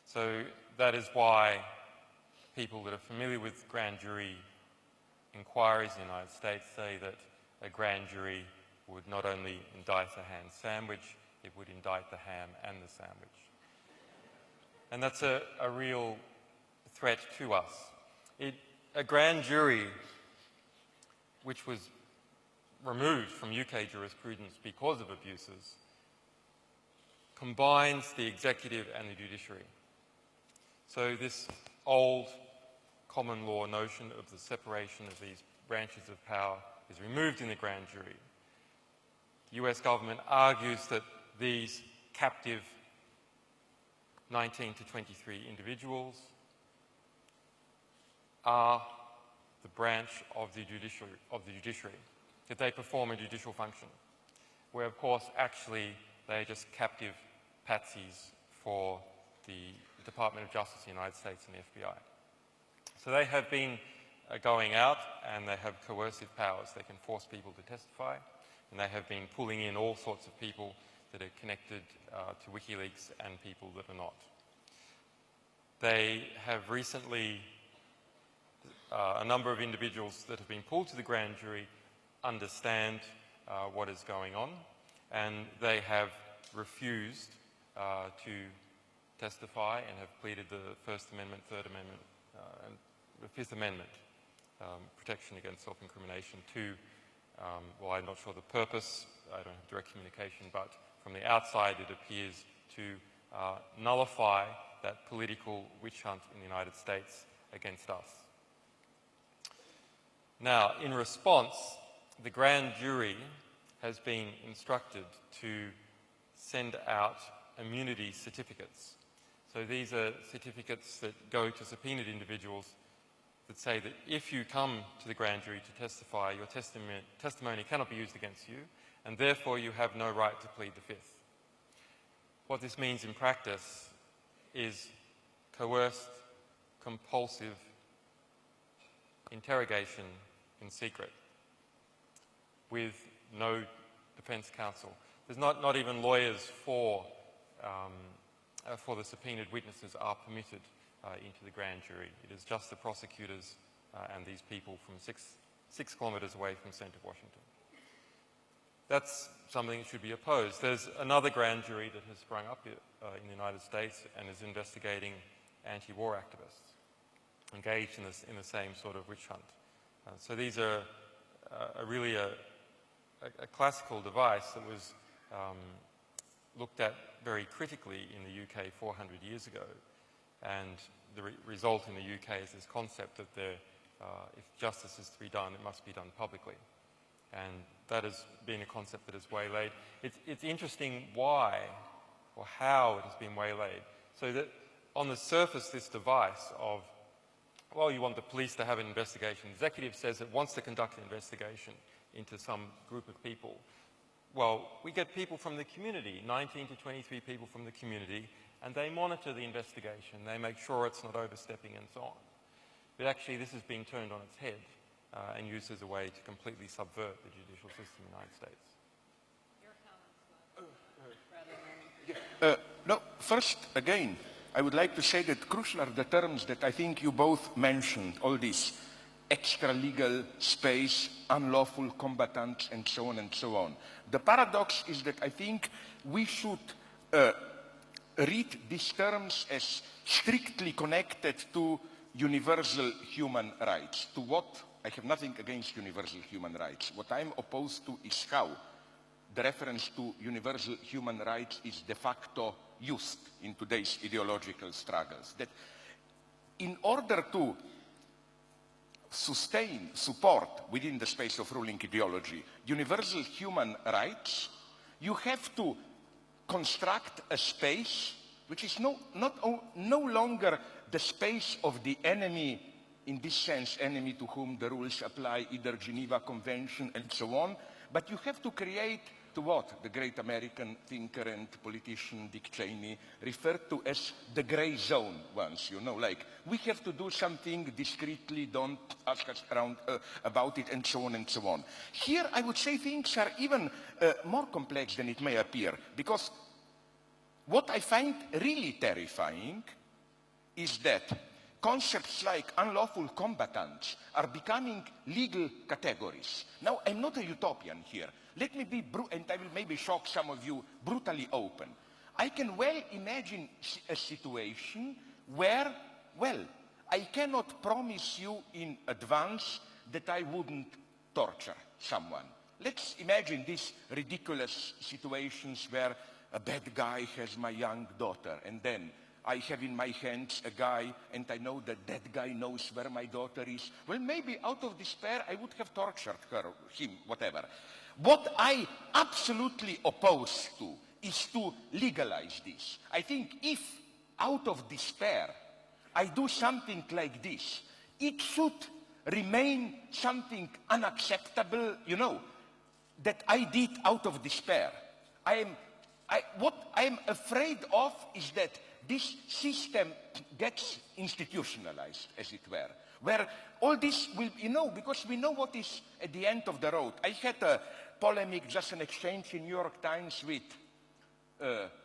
So that is why people that are familiar with grand jury inquiries in the United States say that a grand jury would not only indict a ham sandwich, it would indict the ham and the sandwich. And that's a real threat to us. A grand jury, which was removed from UK jurisprudence because of abuses, combines the executive and the judiciary. So this old common law notion of the separation of these branches of power is removed in the grand jury. The US government argues that these captive 19 to 23 individuals are the branch of the judiciary, that they perform a judicial function, where of course actually they're just captive patsies for the Department of Justice in the United States and the FBI. So they have been going out and they have coercive powers. They can force people to testify, and they have been pulling in all sorts of people that are connected to Wikileaks and people that are not. They have recently, a number of individuals that have been pulled to the grand jury understand what is going on, and they have refused to testify and have pleaded the First Amendment, Third Amendment, and the Fifth Amendment, protection against self-incrimination to, well, I'm not sure the purpose, I don't have direct communication, but from the outside it appears to nullify that political witch hunt in the United States against us. Now, in response, the grand jury has been instructed to send out immunity certificates. So these are certificates that go to subpoenaed individuals that say that if you come to the grand jury to testify, your testimony cannot be used against you, and therefore you have no right to plead the Fifth. What this means in practice is coerced, compulsive interrogation in secret with no defense counsel. There's not even lawyers for the subpoenaed witnesses are permitted into the grand jury. It is just the prosecutors and these people from six kilometres away from centre of Washington. That's something that should be opposed. There's another grand jury that has sprung up in the United States and is investigating anti-war activists engaged in the same sort of witch hunt. So these are really a classical device that was looked at very critically in the UK 400 years ago, and the result in the UK is this concept that if justice is to be done, it must be done publicly. And that has been a concept that is waylaid. It's interesting why or how it has been waylaid. So that on the surface, this device of, well, you want the police to have an investigation. The executive says it wants to conduct an investigation into some group of people. Well, we get people from the community, 19 to 23 people from the community, and they monitor the investigation. They make sure it's not overstepping and so on. But actually, this is being turned on its head and used as a way to completely subvert the judicial system in the United States. No, first, again, I would like to say that crucial are the terms that I think you both mentioned, all these extra-legal space, unlawful combatants, and so on and so on. The paradox is that I think we should read these terms as strictly connected to universal human rights. To what? I have nothing against universal human rights. What I'm opposed to is how the reference to universal human rights is de facto used in today's ideological struggles. That in order to sustain, support within the space of ruling ideology universal human rights, you have to construct a space which is no longer the space of the enemy, in this sense, enemy to whom the rules apply, either Geneva Convention and so on, but you have to create to what the great American thinker and politician Dick Cheney referred to as the gray zone once, you know, like we have to do something discreetly, don't ask us around about it, and so on and so on. Here I would say things are even more complex than it may appear, because what I find really terrifying is that concepts like unlawful combatants are becoming legal categories. Now, I'm not a utopian here. Let me be, and I will maybe shock some of you, brutally open. I can well imagine a situation where, well, I cannot promise you in advance that I wouldn't torture someone. Let's imagine these ridiculous situations where a bad guy has my young daughter, and then I have in my hands a guy, and I know that that guy knows where my daughter is. Well, maybe out of despair, I would have tortured her, him, whatever. What I absolutely oppose to is to legalize this. I think if, out of despair, I do something like this, it should remain something unacceptable, you know, that I did out of despair. What I'm afraid of is that this system gets institutionalized, as it were, where all this will, you know, because we know what is at the end of the road. I had a polemic, just an exchange in New York Times with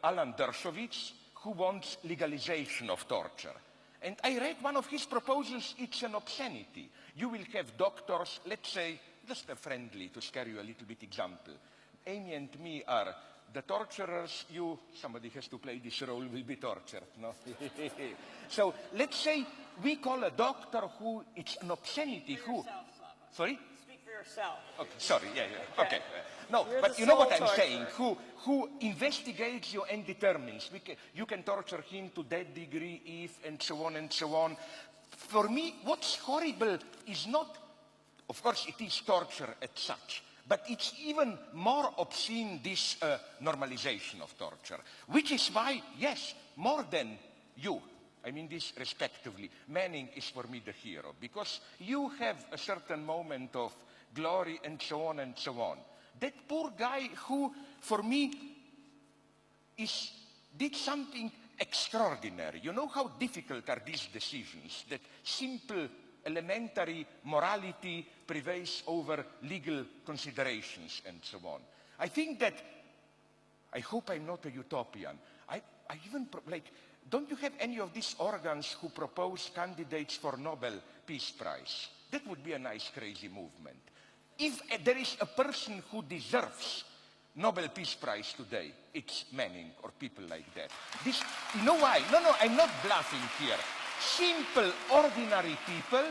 Alan Dershowitz, who wants legalization of torture. And I read one of his proposals. It's an obscenity. You will have doctors, let's say, just a friendly, to scare you a little bit example. Amy and me are the torturers, somebody has to play this role, will be tortured, no? So let's say we call a doctor who, it's an obscenity, who... Yourself, Slavoj. Sorry? Speak for yourself. Okay, sorry, yeah. Okay. No, You're but the you know what sole I'm saying, torturer. who investigates you and determines. You can torture him to that degree if, and so on and so on. For me, what's horrible is not, of course it is torture as such, but it's even more obscene, this normalization of torture, which is why, yes, more than you, I mean this respectively, Manning is for me the hero, because you have a certain moment of glory and so on and so on. That poor guy who, for me, did something extraordinary. You know how difficult are these decisions, that simple elementary morality prevails over legal considerations and so on. I think that, I hope I'm not a utopian. I even, don't you have any of these organs who propose candidates for Nobel Peace Prize? That would be a nice, crazy movement. If there is a person who deserves Nobel Peace Prize today, it's Manning or people like that. You know why? No, I'm not bluffing here. Simple, ordinary people,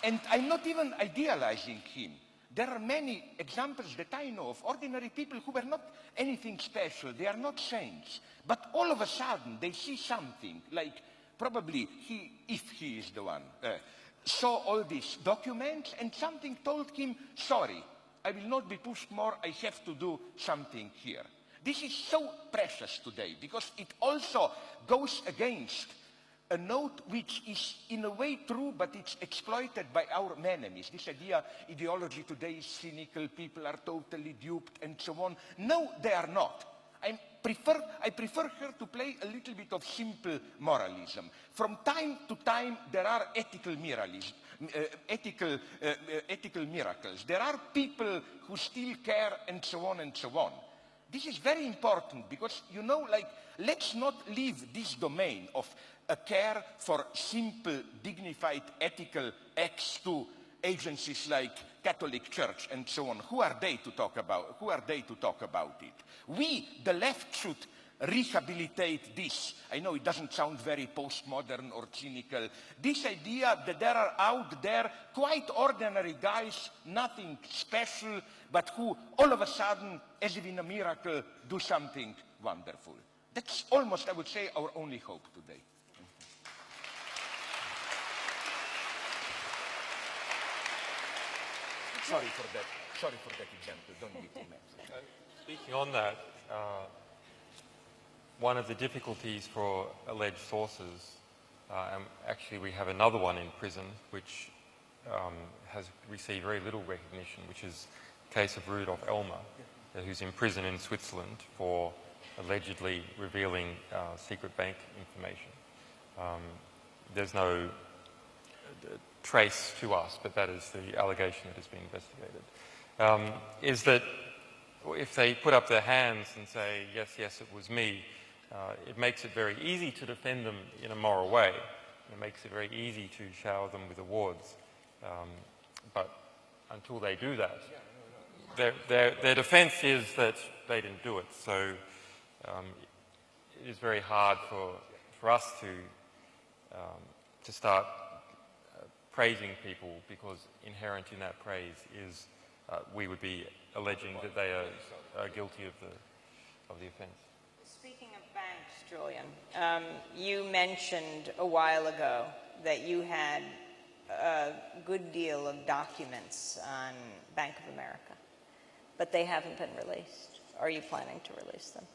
and I'm not even idealizing him. There are many examples that I know of ordinary people who were not anything special. They are not saints. But all of a sudden, they see something, like probably he, if he is the one, saw all these documents and something told him, sorry, I will not be pushed more, I have to do something here. This is so precious today because it also goes against a note which is in a way true, but it's exploited by our enemies. This ideology today is cynical, people are totally duped and so on. No, they are not. I prefer her to play a little bit of simple moralism. From time to time, there are ethical miracles. There are people who still care and so on and so on. This is very important because, you know, like, let's not leave this domain of a care for simple, dignified, ethical acts to agencies like Catholic Church and so on. Who are they to talk about it? We, the left, should rehabilitate this. I know it doesn't sound very postmodern or cynical. This idea that there are out there quite ordinary guys, nothing special, but who all of a sudden, as if in a miracle, do something wonderful. That's almost, I would say, our only hope today. Sorry for that example. Don't be too mad. Speaking on that, one of the difficulties for alleged sources, actually we have another one in prison which has received very little recognition, which is the case of Rudolf Elmer, who's in prison in Switzerland for allegedly revealing secret bank information. There's no trace to us, but that is the allegation that has been investigated, is that if they put up their hands and say, yes, yes, it was me, it makes it very easy to defend them in a moral way. It makes it very easy to shower them with awards. But until they do that, their defense is that they didn't do it. So it is very hard for us to start praising people, because inherent in that praise is we would be alleging that they are guilty of the offence. Speaking of banks, Julian, you mentioned a while ago that you had a good deal of documents on Bank of America, but they haven't been released. Are you planning to release them?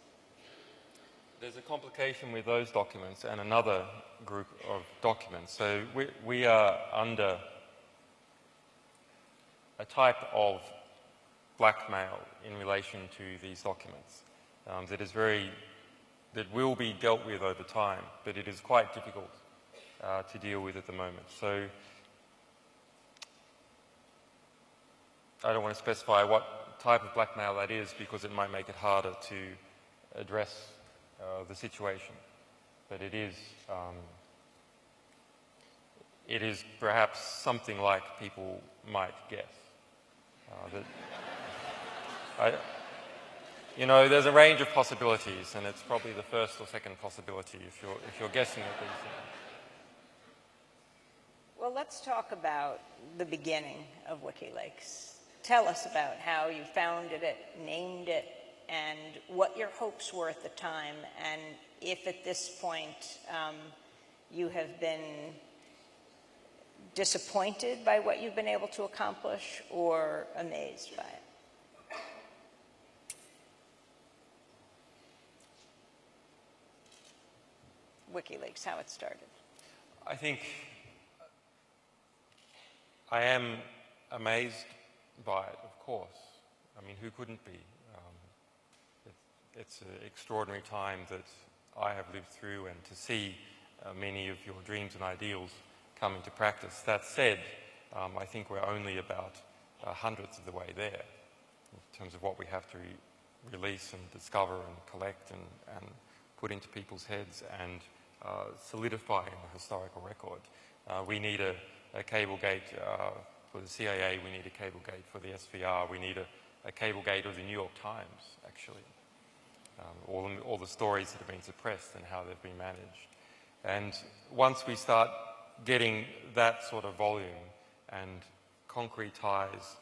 There's a complication with those documents and another group of documents. So we are under a type of blackmail in relation to these documents that will be dealt with over time, but it is quite difficult to deal with at the moment. So I don't want to specify what type of blackmail that is, because it might make it harder to address the situation, but it is perhaps something like people might guess. You know, there's a range of possibilities, and it's probably the first or second possibility if you're guessing at these things. Well, let's talk about the beginning of Wikileaks. Tell us about how you founded it, named it, and what your hopes were at the time, and if at this point you have been disappointed by what you've been able to accomplish or amazed by it. Wikileaks, how it started. I think I am amazed by it, of course. I mean, who couldn't be? It's an extraordinary time that I have lived through, and to see many of your dreams and ideals come into practice. That said, I think we're only about hundredths of the way there in terms of what we have to release and discover and collect and put into people's heads and solidify in the historical record. We need a cable gate for the CIA, we need a cable gate for the SVR, we need a cable gate of the New York Times, actually. All the stories that have been suppressed and how they've been managed. And once we start getting that sort of volume and concretize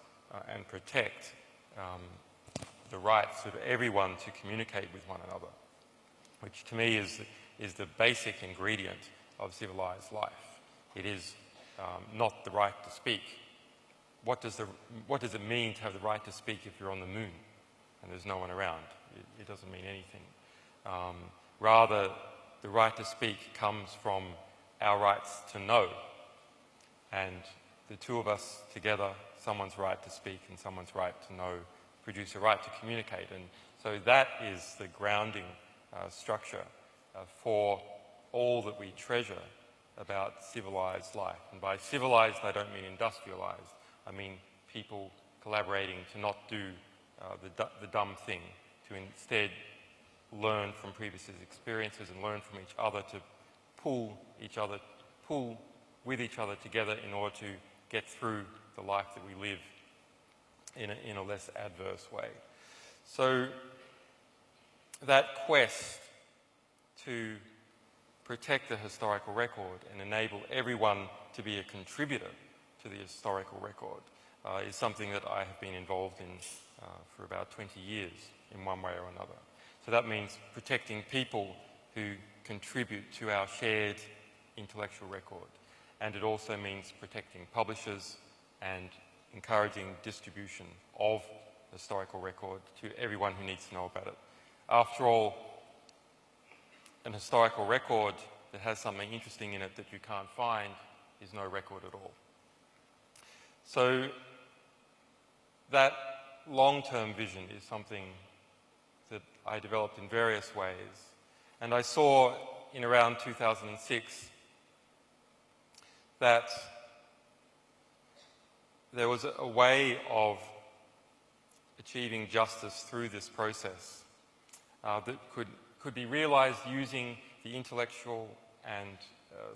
and protect the rights of everyone to communicate with one another, which to me is the basic ingredient of civilized life. It is not the right to speak. What does it mean to have the right to speak if you're on the moon and there's no one around? It doesn't mean anything. Rather, the right to speak comes from our rights to know. And the two of us together, someone's right to speak and someone's right to know, produce a right to communicate. And so that is the grounding structure for all that we treasure about civilized life. And by civilized, I don't mean industrialized. I mean people collaborating to not do the dumb thing to instead learn from previous experiences and learn from each other, to pull with each other together in order to get through the life that we live in a less adverse way. So that quest to protect the historical record and enable everyone to be a contributor to the historical record is something that I have been involved in for about 20 years in one way or another. So that means protecting people who contribute to our shared intellectual record. And it also means protecting publishers and encouraging distribution of the historical record to everyone who needs to know about it. After all, an historical record that has something interesting in it that you can't find is no record at all. So that long-term vision is something that I developed in various ways. And I saw in around 2006 that there was a way of achieving justice through this process that could be realized using the intellectual and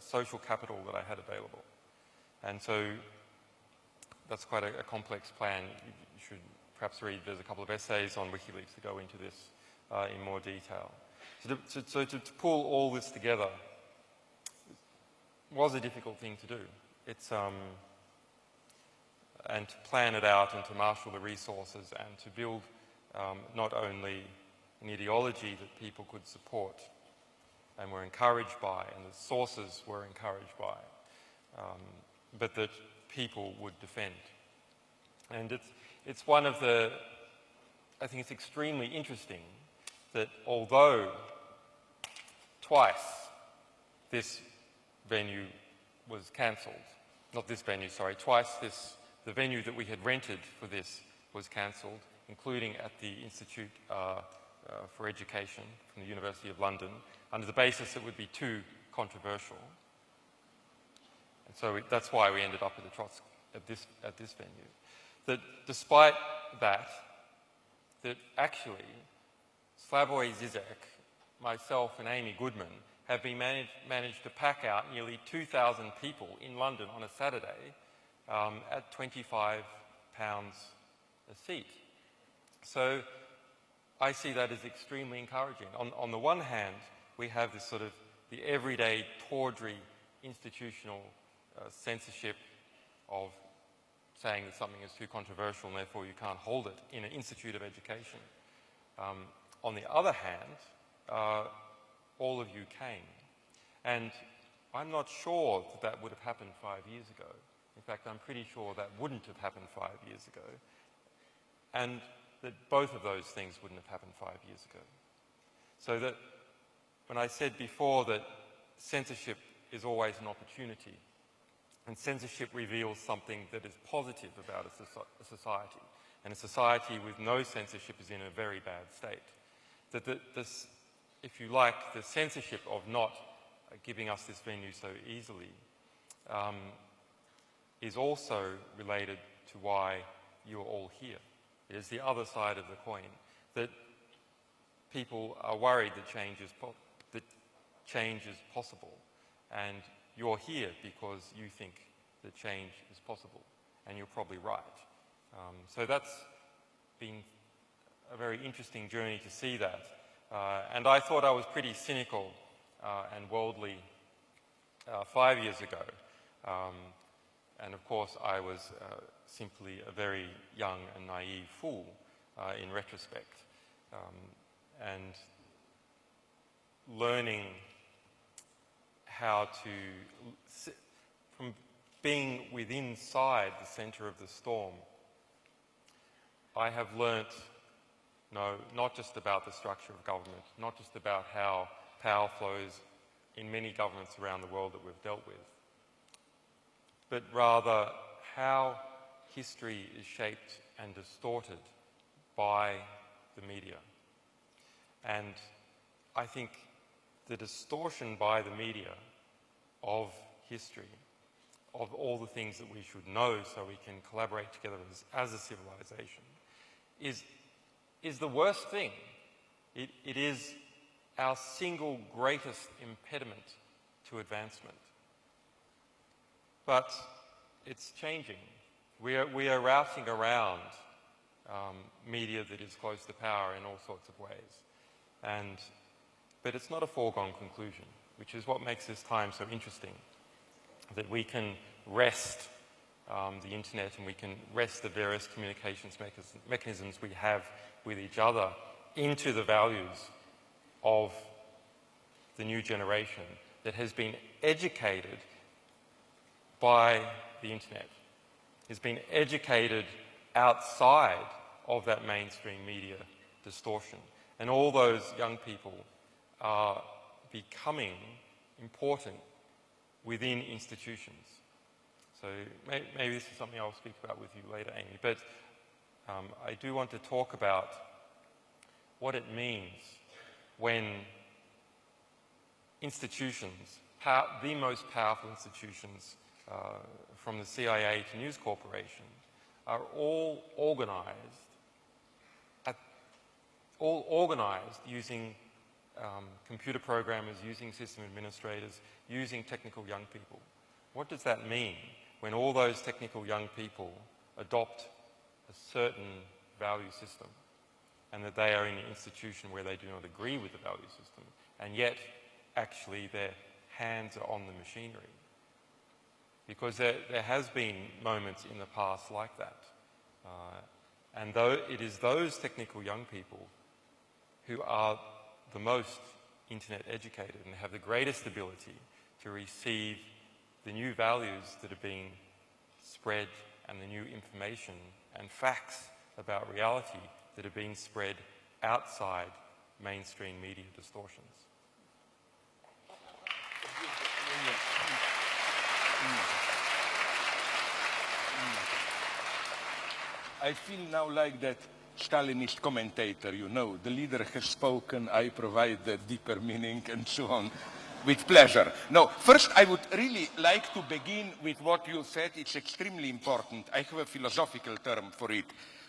social capital that I had available. And so that's quite a complex plan. You should perhaps read, there's a couple of essays on Wikileaks that go into this in more detail. So to pull all this together was a difficult thing to do. It's and to plan it out and to marshal the resources and to build not only an ideology that people could support and were encouraged by, and the sources were encouraged by, but that people would defend. And it's one of the, I think it's extremely interesting that although twice this venue was cancelled, not this venue, sorry, twice the venue that we had rented for this was cancelled, including at the Institute for Education from the University of London, under the basis it would be too controversial. And so that's why we ended up at the Trotsky, at this venue. That despite that actually Slavoj, Žižek, myself and Amy Goodman have been managed to pack out nearly 2,000 people in London on a Saturday at £25 a seat. So I see that as extremely encouraging. On the one hand, we have this sort of the everyday tawdry institutional censorship of saying that something is too controversial and therefore you can't hold it in an institute of education. On the other hand, all of you came. And I'm not sure that would have happened 5 years ago. In fact, I'm pretty sure that wouldn't have happened 5 years ago. And that both of those things wouldn't have happened 5 years ago. So that when I said before that censorship is always an opportunity, and censorship reveals something that is positive about a society, and a society with no censorship is in a very bad state. That this, if you like, the censorship of not giving us this venue so easily is also related to why you're all here. It is the other side of the coin, that people are worried that change is possible, and you're here because you think that change is possible, and you're probably right. So that's been a very interesting journey to see that. And I thought I was pretty cynical and worldly 5 years ago. And of course, I was simply a very young and naive fool in retrospect. And learning how to, from being within inside the centre of the storm, I have learnt, no, not just about the structure of government, not just about how power flows in many governments around the world that we've dealt with, but rather how history is shaped and distorted by the media. And I think the distortion by the media of history, of all the things that we should know so we can collaborate together as a civilization, is the worst thing It is our single greatest impediment to advancement. But it's changing. We are routing around media that is close to power in all sorts of ways. But it's not a foregone conclusion, which is what makes this time so interesting, that we can wrest the internet and we can wrest the various communications mechanisms we have with each other into the values of the new generation that has been educated by the internet, has been educated outside of that mainstream media distortion. And all those young people are becoming important within institutions. So maybe this is something I'll speak about with you later, Amy, but I do want to talk about what it means when institutions, the most powerful institutions, from the CIA to News Corporation, are all organized using computer programmers, using system administrators, using technical young people. What does that mean when all those technical young people adopt a certain value system and that they are in an institution where they do not agree with the value system, and yet actually their hands are on the machinery? Because there has been moments in the past like that. And though it is those technical young people who are the most internet educated and have the greatest ability to receive the new values that are being spread and the new information and facts about reality that are being spread outside mainstream media distortions. I feel now like that Stalinist commentator, you know, the leader has spoken, I provide the deeper meaning and so on, with pleasure. No, first I would really like to begin with what you said. It's extremely important. I have a philosophical term for it.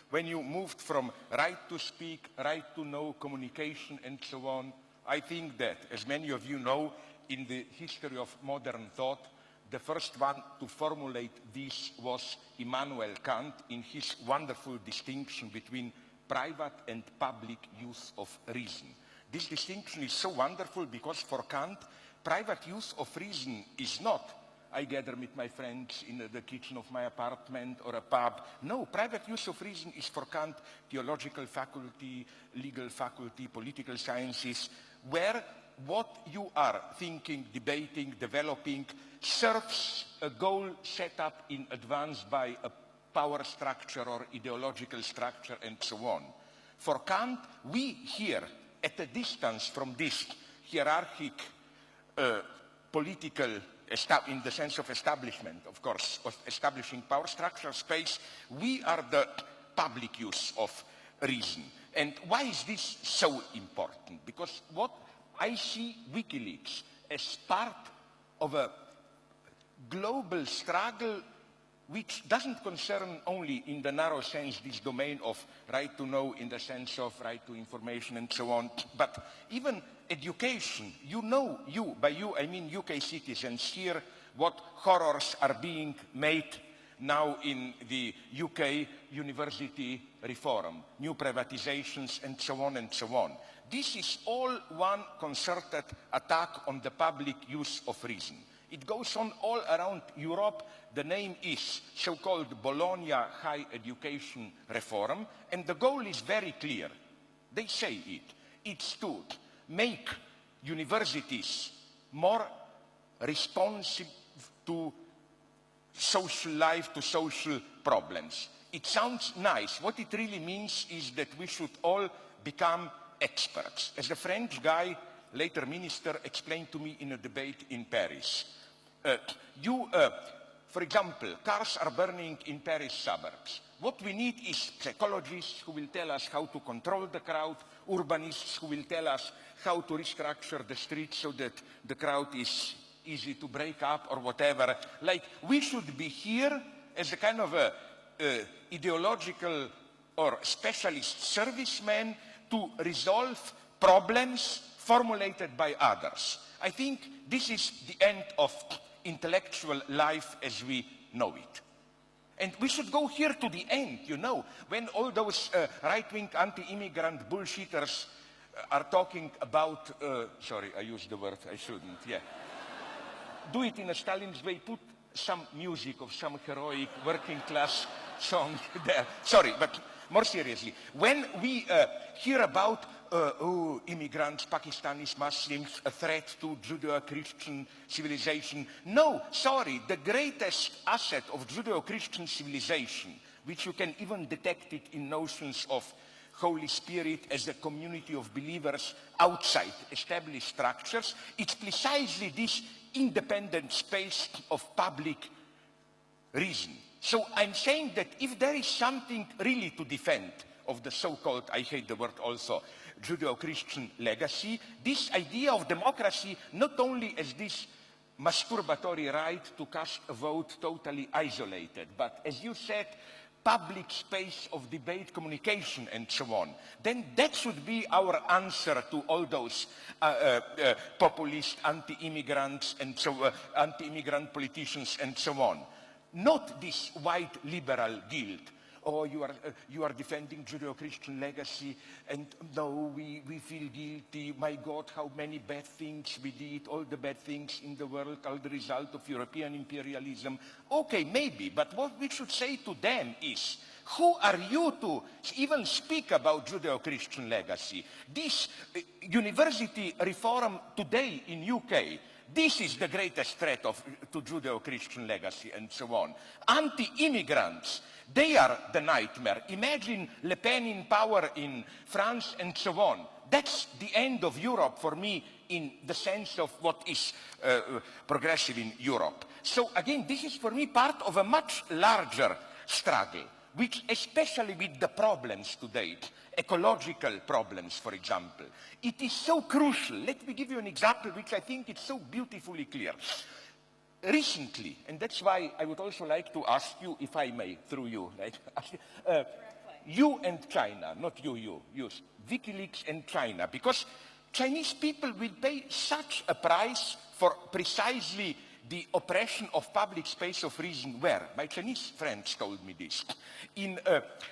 When you moved from right to speak, right to know, communication and so on, I think that, as many of you know, in the history of modern thought, the first one to formulate this was Immanuel Kant in his wonderful distinction between private and public use of reason. This distinction is so wonderful because for Kant, private use of reason is not, I gather with my friends in the kitchen of my apartment or a pub. No, private use of reason is for Kant theological faculty, legal faculty, political sciences, where what you are thinking, debating, developing serves a goal set up in advance by a power structure or ideological structure and so on. For Kant, we here, at a distance from this hierarchic political, in the sense of establishment, of course, of establishing power structure space, we are the public use of reason. And why is this so important? Because what I see Wikileaks as part of a global struggle which doesn't concern only in the narrow sense this domain of right to know in the sense of right to information and so on, but even education. You know, by you I mean UK citizens, here what horrors are being made now in the UK university reform, new privatizations and so on and so on. This is all one concerted attack on the public use of reason. It goes on all around Europe. The name is so-called Bologna High Education Reform, and the goal is very clear. They say it. It's to make universities more responsive to social life, to social problems. It sounds nice. What it really means is that we should all become experts. As a French guy, later minister, explained to me in a debate in Paris. For example, cars are burning in Paris suburbs. What we need is psychologists who will tell us how to control the crowd, urbanists who will tell us how to restructure the streets so that the crowd is easy to break up or whatever. Like, we should be here as a kind of a ideological or specialist serviceman to resolve problems formulated by others. I think this is the end of intellectual life as we know it. And we should go here to the end, you know, when all those right-wing anti-immigrant bullshitters are talking about, sorry, I used the word I shouldn't, yeah. Do it in a Stalin's way, put some music of some heroic working class song there. Sorry, but more seriously, when we hear about immigrants, Pakistanis, Muslims, a threat to Judeo-Christian civilization, no, sorry, the greatest asset of Judeo-Christian civilization, which you can even detect it in notions of Holy Spirit as a community of believers outside established structures, it's precisely this independent space of public reason. So I'm saying that if there is something really to defend of the so-called, I hate the word also, Judeo-Christian legacy, this idea of democracy not only as this masturbatory right to cast a vote totally isolated, but as you said, public space of debate, communication, and so on, then that should be our answer to all those populist anti-immigrants and so anti-immigrant politicians and so on. Not this white liberal guilt. Oh, you are defending Judeo-Christian legacy, and no, we feel guilty. My God, how many bad things we did. All the bad things in the world are the result of European imperialism. Okay, maybe, but what we should say to them is, who are you to even speak about Judeo-Christian legacy? This university reform today in UK, this is the greatest threat to Judeo-Christian legacy and so on. Anti-immigrants, they are the nightmare. Imagine Le Pen in power in France and so on. That's the end of Europe for me in the sense of what is progressive in Europe. So again, this is for me part of a much larger struggle, which especially with the problems today, ecological problems, for example, it is so crucial. Let me give you an example which I think is so beautifully clear. Recently, and that's why I would also like to ask you, if I may, through you, right? You and China, not you, Wikileaks and China, because Chinese people will pay such a price for precisely the oppression of public space of reason. Where? My Chinese friends told me this. In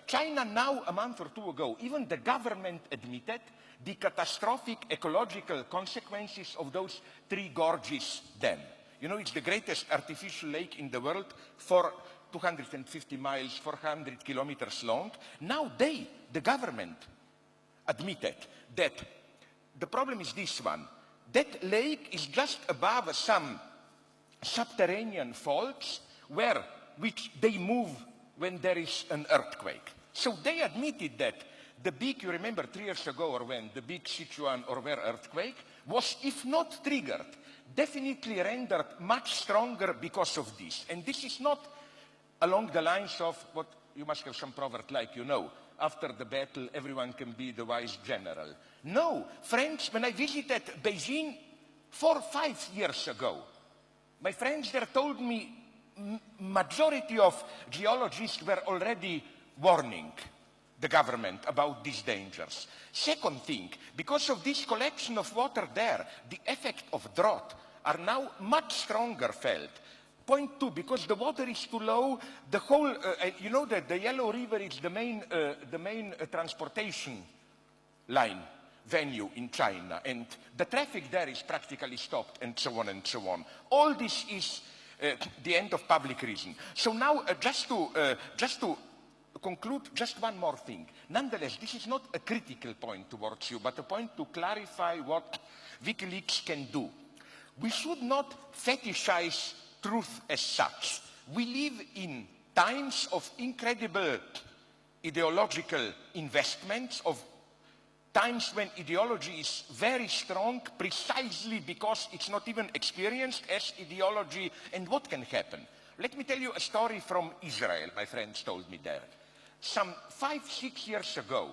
China now, a month or two ago, even the government admitted the catastrophic ecological consequences of those 3 gorges dam. You know, it's the greatest artificial lake in the world, for 250 miles, 400 kilometers long. Now they, the government, admitted that the problem is this one. That lake is just above some subterranean faults which they move when there is an earthquake. So they admitted that the big, you remember 3 years ago or when, the big Sichuan or where earthquake was, if not triggered, definitely rendered much stronger because of this. And this is not along the lines of what you must have some proverb like, you know, after the battle everyone can be the wise general. No, friends, when I visited Beijing 4 or 5 years ago, my friends there told me majority of geologists were already warning the government about these dangers. Second thing, because of this collection of water there, the effect of drought are now much stronger felt. Point 2, because the water is too low, the whole, you know that the Yellow River is the main transportation line venue in China, and the traffic there is practically stopped, and so on and so on. All this is the end of public reason. So now, just to conclude, just one more thing. Nonetheless, this is not a critical point towards you, but a point to clarify what Wikileaks can do. We should not fetishize truth as such. We live in times of incredible ideological investments, of times when ideology is very strong precisely because it's not even experienced as ideology. And what can happen? Let me tell you a story from Israel, my friends told me there. Some 5-6 years ago,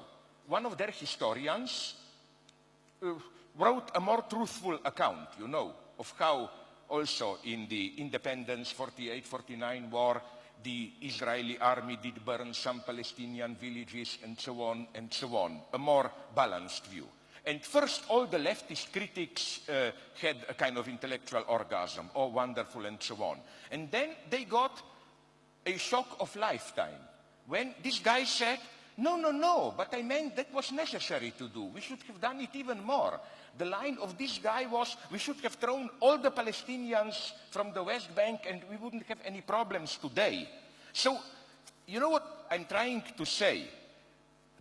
one of their historians wrote a more truthful account, you know, of how also in the independence 48-49 war, the Israeli army did burn some Palestinian villages and so on and so on, a more balanced view. And first, all the leftist critics had a kind of intellectual orgasm, oh, wonderful, and so on. And then they got a shock of lifetime when this guy said, no, no, no, but I meant that was necessary to do. We should have done it even more. The line of this guy was, we should have thrown all the Palestinians from the West Bank and we wouldn't have any problems today. So, you know what I'm trying to say?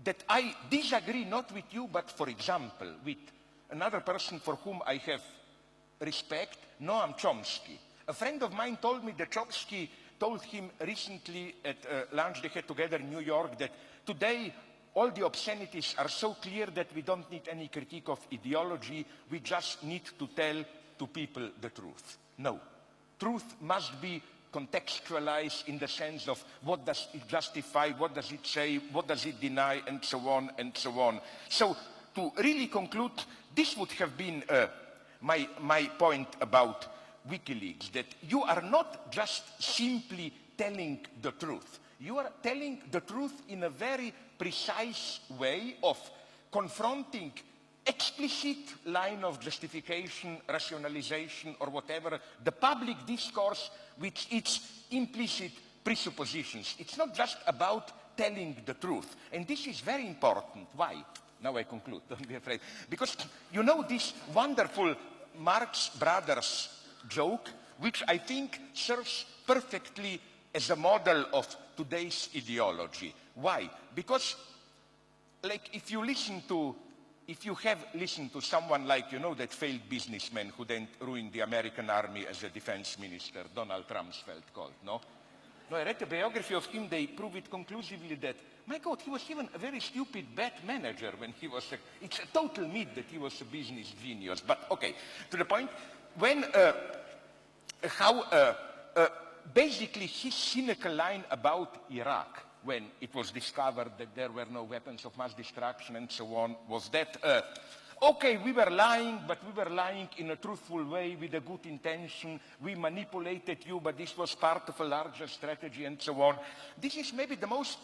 That I disagree not with you, but for example, with another person for whom I have respect, Noam Chomsky. A friend of mine told me that Chomsky told him recently at lunch they had together in New York that today all the obscenities are so clear that we don't need any critique of ideology, we just need to tell to people the truth. No. Truth must be contextualized in the sense of what does it justify, what does it say, what does it deny, and so on and so on. So to really conclude, this would have been my point about Wikileaks, that you are not just simply telling the truth. You are telling the truth in a very precise way of confronting explicit line of justification, rationalization, or whatever, the public discourse with its implicit presuppositions. It's not just about telling the truth. And this is very important. Why? Now I conclude, don't be afraid. Because you know this wonderful Marx Brothers joke, which I think serves perfectly as a model of today's ideology. Why? Because, like, if you have listened to someone like, you know, that failed businessman who then ruined the American army as a defense minister, Donald Rumsfeld called, no? No, I read the biography of him, they prove it conclusively that, my God, he was even a very stupid bad manager when he was it's a total myth that he was a business genius. But, okay, to the point, when, basically his cynical line about Iraq, when it was discovered that there were no weapons of mass destruction and so on, was that, okay, we were lying, but we were lying in a truthful way with a good intention. We manipulated you, but this was part of a larger strategy and so on. This is maybe the most,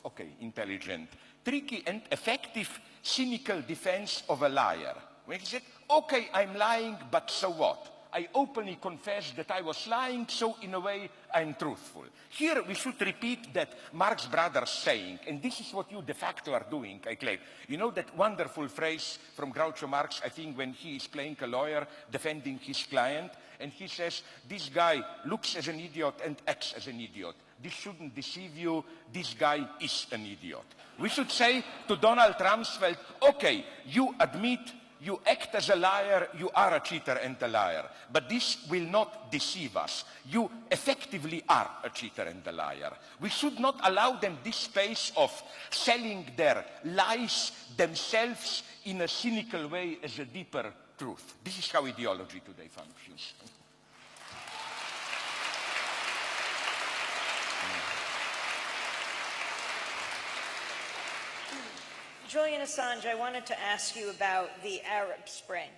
okay, intelligent, tricky and effective cynical defense of a liar. When he said, okay, I'm lying, but so what? I openly confess that I was lying, so in a way I'm truthful. Here we should repeat that Marx Brothers saying, and this is what you de facto are doing, I claim. You know that wonderful phrase from Groucho Marx, I think, when he is playing a lawyer defending his client, and he says, this guy looks as an idiot and acts as an idiot. This shouldn't deceive you, this guy is an idiot. We should say to Donald Rumsfeld, okay, you admit you act as a liar, you are a cheater and a liar. But this will not deceive us. You effectively are a cheater and a liar. We should not allow them this space of selling their lies themselves in a cynical way as a deeper truth. This is how ideology today functions. Julian Assange, I wanted to ask you about the Arab Spring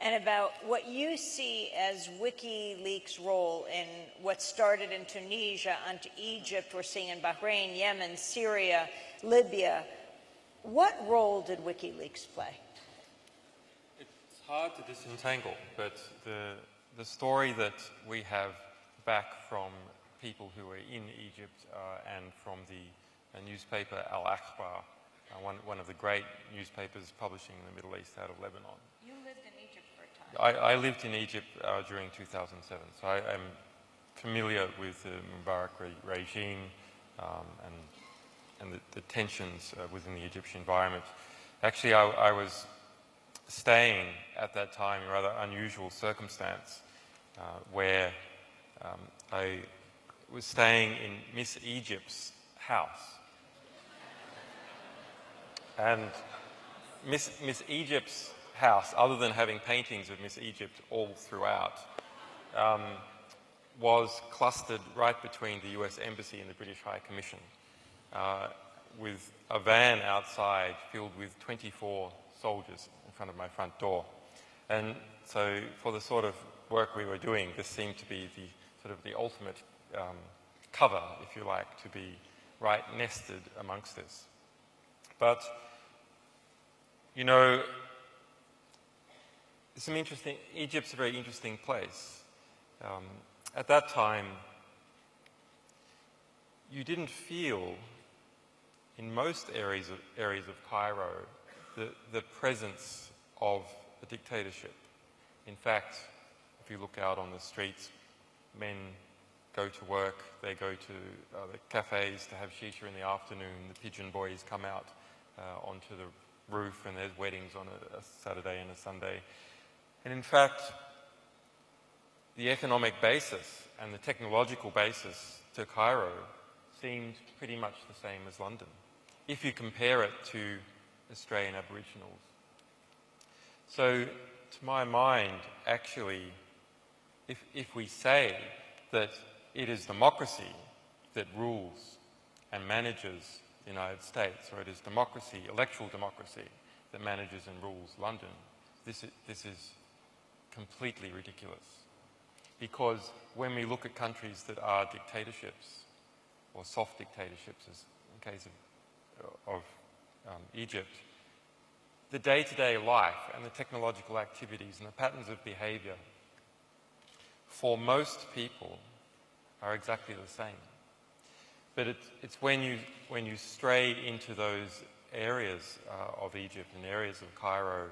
and about what you see as WikiLeaks' role in what started in Tunisia, onto Egypt, we're seeing in Bahrain, Yemen, Syria, Libya. What role did WikiLeaks play? It's hard to disentangle, but the story that we have back from people who were in Egypt and from the newspaper Al-Akhbar, one of the great newspapers publishing in the Middle East out of Lebanon. You lived in Egypt for a time. I lived in Egypt during 2007, so I am familiar with the Mubarak regime and the tensions within the Egyptian environment. Actually, I was staying at that time in a rather unusual circumstance where I was staying in Miss Egypt's house. And Miss Egypt's house, other than having paintings of Miss Egypt all throughout, was clustered right between the US Embassy and the British High Commission, with a van outside filled with 24 soldiers in front of my front door. And so for the sort of work we were doing, this seemed to be the sort of the ultimate cover, if you like, to be right nested amongst this. But, you know, Egypt's a very interesting place. At that time, you didn't feel, in most areas of Cairo, the presence of a dictatorship. In fact, if you look out on the streets, men go to work, they go to the cafes to have shisha in the afternoon, the pigeon boys come out onto the roof and there's weddings on a Saturday and a Sunday. And in fact, the economic basis and the technological basis to Cairo seemed pretty much the same as London, if you compare it to Australian Aboriginals. So, to my mind, actually, if we say that it is democracy that rules and manages the United States, or it is democracy, electoral democracy, that manages and rules London, this is completely ridiculous. Because when we look at countries that are dictatorships, or soft dictatorships, as in case of Egypt, the day-to-day life and the technological activities and the patterns of behaviour for most people are exactly the same. But it's when you stray into those areas of Egypt and areas of Cairo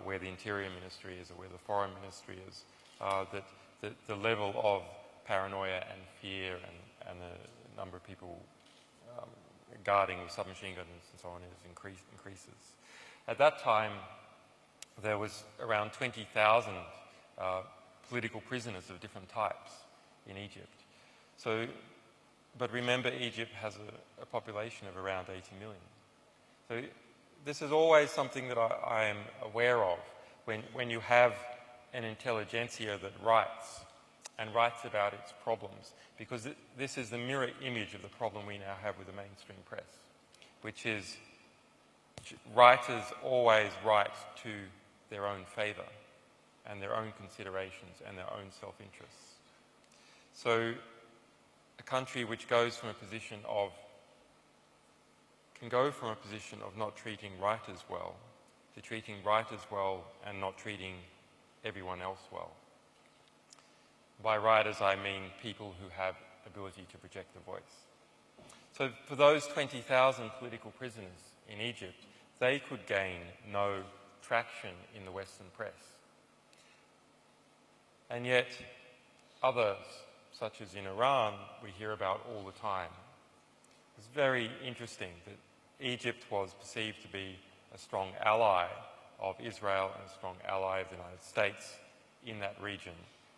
where the Interior Ministry is or where the Foreign Ministry is, that the level of paranoia and fear and the number of people guarding with submachine guns and so on increases. At that time, there was around 20,000 political prisoners of different types in Egypt. So, but remember, Egypt has a population of around 80 million. So this is always something that I am aware of when you have an intelligentsia that writes and writes about its problems, because this is the mirror image of the problem we now have with the mainstream press, which is writers always write to their own favour and their own considerations and their own self-interests. So a country which goes from a position of, can go from a position of not treating writers well to treating writers well and not treating everyone else well. By writers, I mean people who have ability to project the voice. So for those 20,000 political prisoners in Egypt, they could gain no traction in the Western press. And yet others, such as in Iran, we hear about all the time. It's very interesting that Egypt was perceived to be a strong ally of Israel and a strong ally of the United States in that region.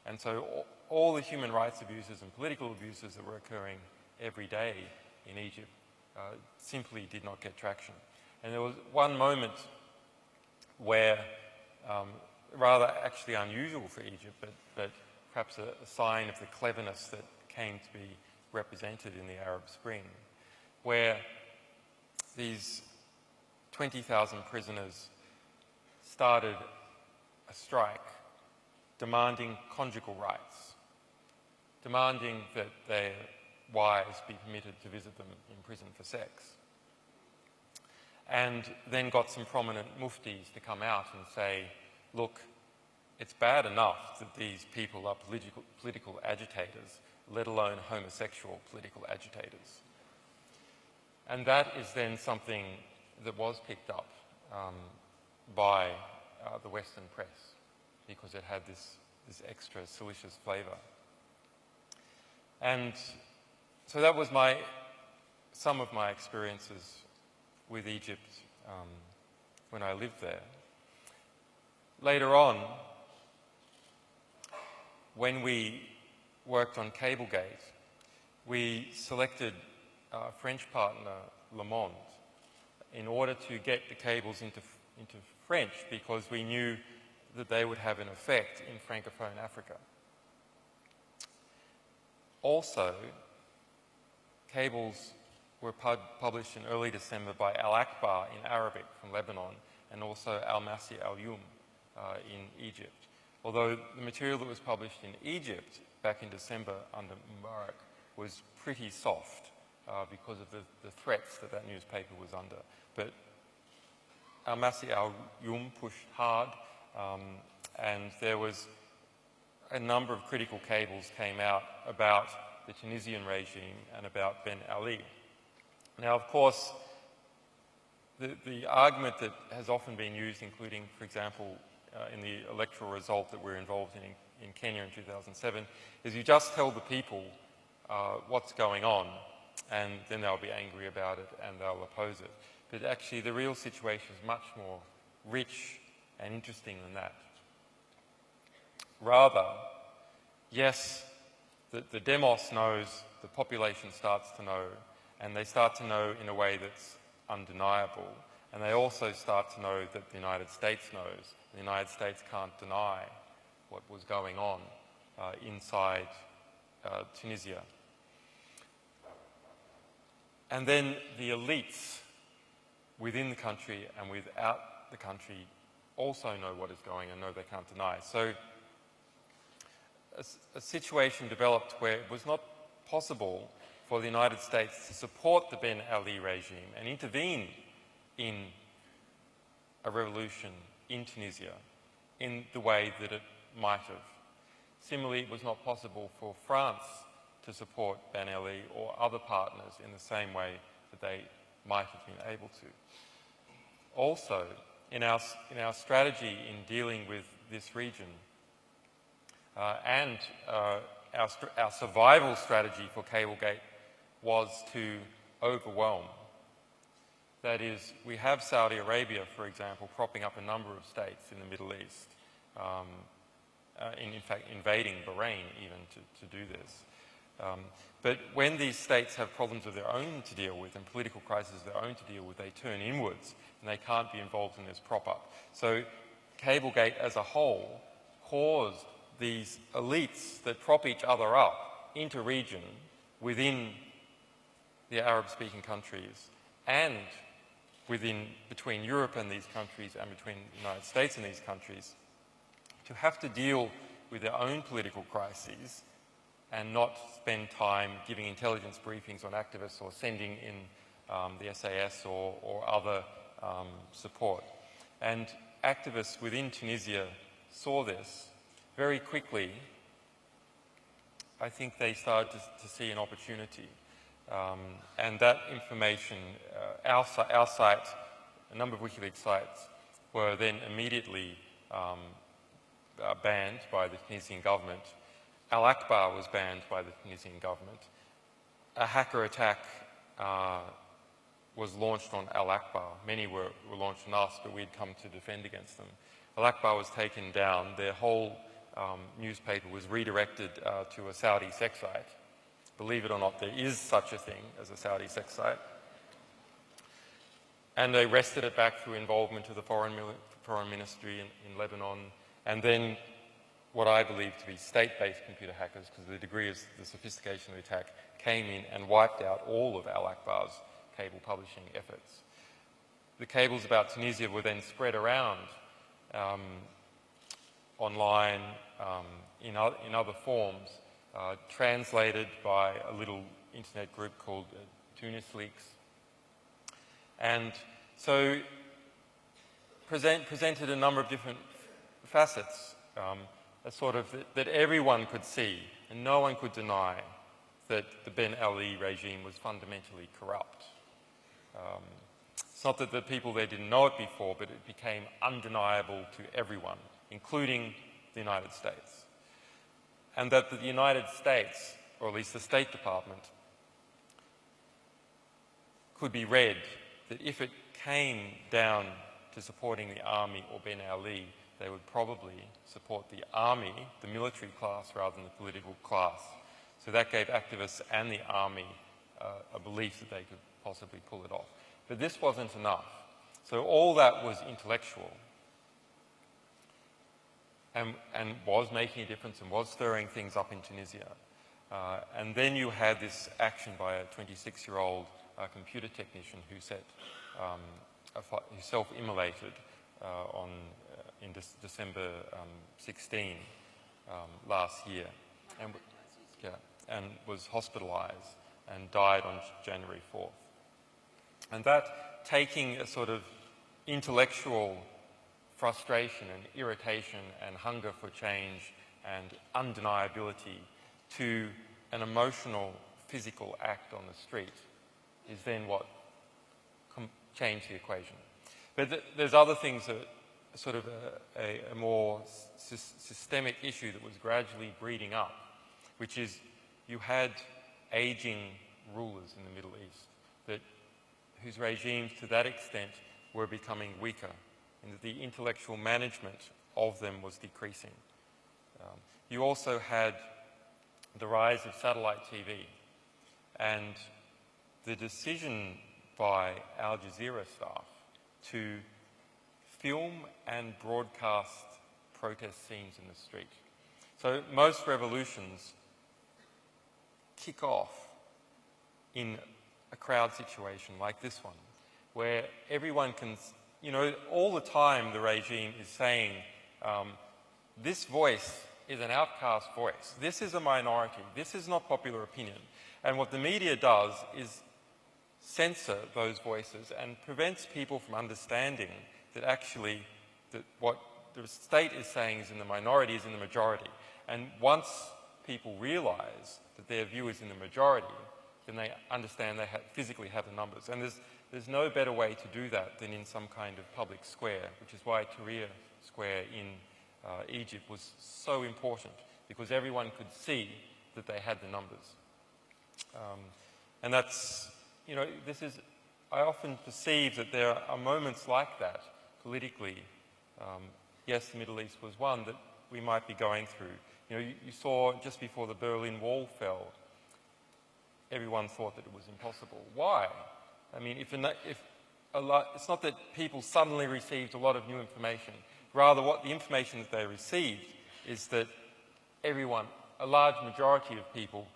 And so all the human rights abuses and political abuses that were occurring every day in Egypt simply did not get traction. And there was one moment where, rather actually unusual for Egypt, but perhaps a sign of the cleverness that came to be represented in the Arab Spring, where these 20,000 prisoners started a strike demanding conjugal rights, demanding that their wives be permitted to visit them in prison for sex. And then got some prominent muftis to come out and say, look, it's bad enough that these people are political agitators, let alone homosexual political agitators. And that is then something that was picked up by the Western press, because it had this extra salacious flavour. And so that was some of my experiences with Egypt when I lived there. Later on, when we worked on Cablegate, we selected our French partner, Le Monde, in order to get the cables into French, because we knew that they would have an effect in Francophone Africa. Also, cables were published in early December by Al-Akbar in Arabic from Lebanon, and also Al-Masi Al-Yum in Egypt. Although the material that was published in Egypt back in December under Mubarak was pretty soft because of the threats that newspaper was under. But Al-Masi Al-Yum pushed hard and there was a number of critical cables came out about the Tunisian regime and about Ben Ali. Now, of course, the argument that has often been used, including, for example, in the electoral result that we're involved in Kenya in 2007, is you just tell the people what's going on, and then they'll be angry about it and they'll oppose it. But actually, the real situation is much more rich and interesting than that. Rather, yes, the demos knows, the population starts to know, and they start to know in a way that's undeniable. And they also start to know that the United States knows. The United States can't deny what was going on inside Tunisia. And then the elites within the country and without the country also know what is going on and know they can't deny. So a situation developed where it was not possible for the United States to support the Ben Ali regime and intervene in a revolution in Tunisia in the way that it might have. Similarly, it was not possible for France to support Ben Ali or other partners in the same way that they might have been able to. Also, in our strategy in dealing with this region and our survival strategy for Cablegate was to overwhelm. That is, we have Saudi Arabia, for example, propping up a number of states in the Middle East, in fact invading Bahrain even to do this. But when these states have problems of their own to deal with and political crises of their own to deal with, they turn inwards and they can't be involved in this prop-up. So Cablegate as a whole caused these elites that prop each other up into region within the Arab-speaking countries and between Europe and these countries and between the United States and these countries to have to deal with their own political crises and not spend time giving intelligence briefings on activists or sending in the SAS or other support. And activists within Tunisia saw this very quickly. I think they started to see an opportunity. And that information, our site, a number of Wikileaks sites, were then immediately banned by the Tunisian government. Al-Akbar was banned by the Tunisian government. A hacker attack was launched on Al-Akbar. Many were launched on us, but we'd come to defend against them. Al-Akbar was taken down. Their whole newspaper was redirected to a Saudi sex site. Believe it or not, there is such a thing as a Saudi sex site. And they wrested it back through involvement of the foreign ministry in Lebanon, and then what I believe to be state-based computer hackers, because the degree of the sophistication of the attack, came in and wiped out all of Al-Akbar's cable publishing efforts. The cables about Tunisia were then spread around online in other forms, translated by a little internet group called Tunis Leaks. And so presented a number of different facets, a sort of that everyone could see and no one could deny that the Ben Ali regime was fundamentally corrupt. It's not that the people there didn't know it before, but it became undeniable to everyone, including the United States. And that the United States, or at least the State Department, could be read that if it came down to supporting the army or Ben Ali, they would probably support the army, the military class, rather than the political class. So that gave activists and the army a belief that they could possibly pull it off. But this wasn't enough. So all that was intellectual and was making a difference and was stirring things up in Tunisia. And then you had this action by a 26-year-old computer technician who who self-immolated in December 16 last year, and was hospitalised and died on January 4th. And that, taking a sort of intellectual frustration and irritation and hunger for change and undeniability to an emotional, physical act on the street is then what change the equation. But there's other things that sort of a more systemic issue that was gradually breeding up, which is you had aging rulers in the Middle East whose regimes to that extent were becoming weaker, and that the intellectual management of them was decreasing. You also had the rise of satellite TV, and the decision by Al Jazeera staff to film and broadcast protest scenes in the street. So most revolutions kick off in a crowd situation like this one, where everyone can, you know, all the time the regime is saying, this voice is an outcast voice. This is a minority. This is not popular opinion. And what the media does is censor those voices and prevents people from understanding that actually that what the state is saying is in the minority is in the majority. And once people realise that their view is in the majority, then they understand they physically have the numbers. And there's no better way to do that than in some kind of public square, which is why Tahrir Square in Egypt was so important, because everyone could see that they had the numbers. And that's, you know, I often perceive that there are moments like that politically. Yes, the Middle East was one that we might be going through. You know, you saw just before the Berlin Wall fell, everyone thought that it was impossible. Why? I mean, it's not that people suddenly received a lot of new information. Rather, what the information that they received is that everyone, a large majority of people,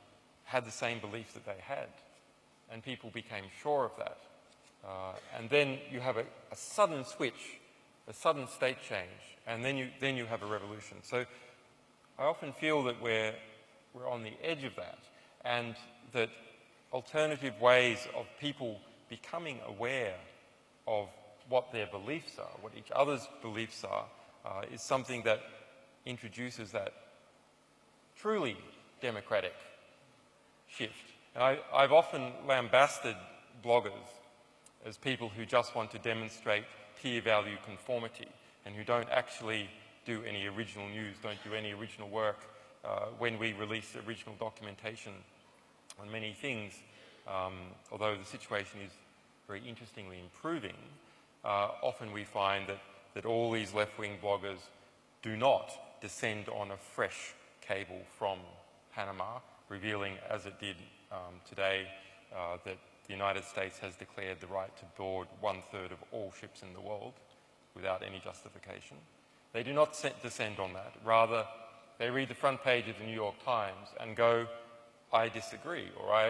had the same belief that they had. And people became sure of that. And then you have a sudden switch, a sudden state change, and then you have a revolution. So I often feel that we're on the edge of that, and that alternative ways of people becoming aware of what their beliefs are, what each other's beliefs are, is something that introduces that truly democratic shift. And I've often lambasted bloggers as people who just want to demonstrate peer value conformity and who don't actually do any original news, don't do any original work. When we release original documentation on many things, although the situation is very interestingly improving, often we find that all these left-wing bloggers do not descend on a fresh cable from Panama, revealing, as it did today, that the United States has declared the right to board 1/3 of all ships in the world without any justification. They do not descend on that. Rather, they read the front page of the New York Times and go, I disagree, or I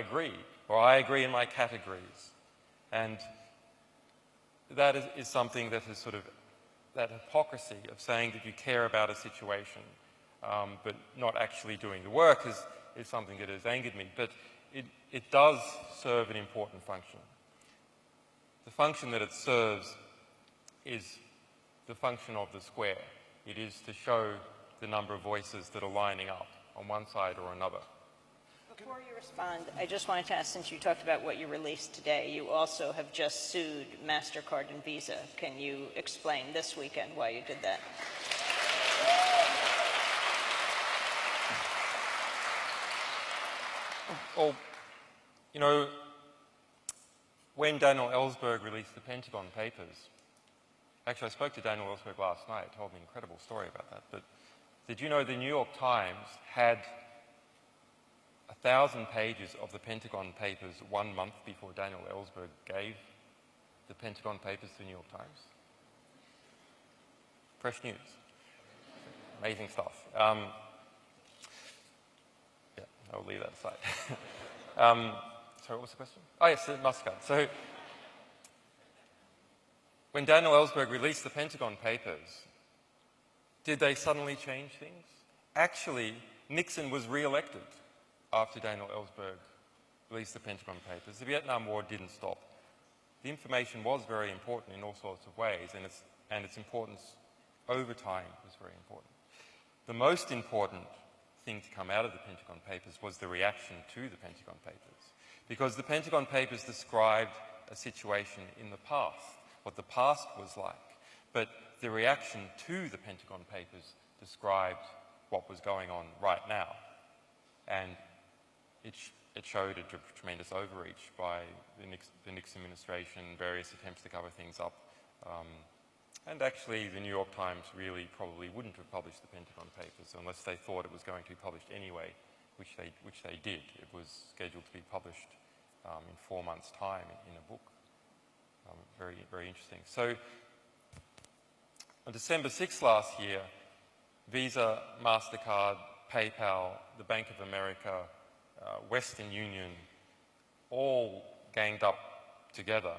agree in my categories. And that is something that is sort of that hypocrisy of saying that you care about a situation, but not actually doing the work is something that has angered me. But it does serve an important function. The function that it serves is the function of the square. It is to show the number of voices that are lining up on one side or another. Before you respond, I just wanted to ask, since you talked about what you released today, you also have just sued MasterCard and Visa. Can you explain this weekend why you did that? Well, you know, when Daniel Ellsberg released the Pentagon Papers, actually I spoke to Daniel Ellsberg last night, told me an incredible story about that, but did you know the New York Times had 1,000 pages of the Pentagon Papers 1 month before Daniel Ellsberg gave the Pentagon Papers to the New York Times? Fresh news. Amazing stuff. Yeah, I'll leave that aside. Sorry, what was the question? Oh, yes, Muscat. So, when Daniel Ellsberg released the Pentagon Papers, did they suddenly change things? Actually, Nixon was re-elected after Daniel Ellsberg released the Pentagon Papers. The Vietnam War didn't stop. The information was very important in all sorts of ways, and its importance over time was very important. The most important thing to come out of the Pentagon Papers was the reaction to the Pentagon Papers, because the Pentagon Papers described a situation in the past, what the past was like, but the reaction to the Pentagon Papers described what was going on right now. And it showed a tremendous overreach by the Nixon administration, various attempts to cover things up. And actually, the New York Times really probably wouldn't have published the Pentagon Papers unless they thought it was going to be published anyway, which they did. It was scheduled to be published in 4 months' time in a book. Very, very interesting. So, on December 6th last year, Visa, MasterCard, PayPal, the Bank of America, Western Union, all ganged up together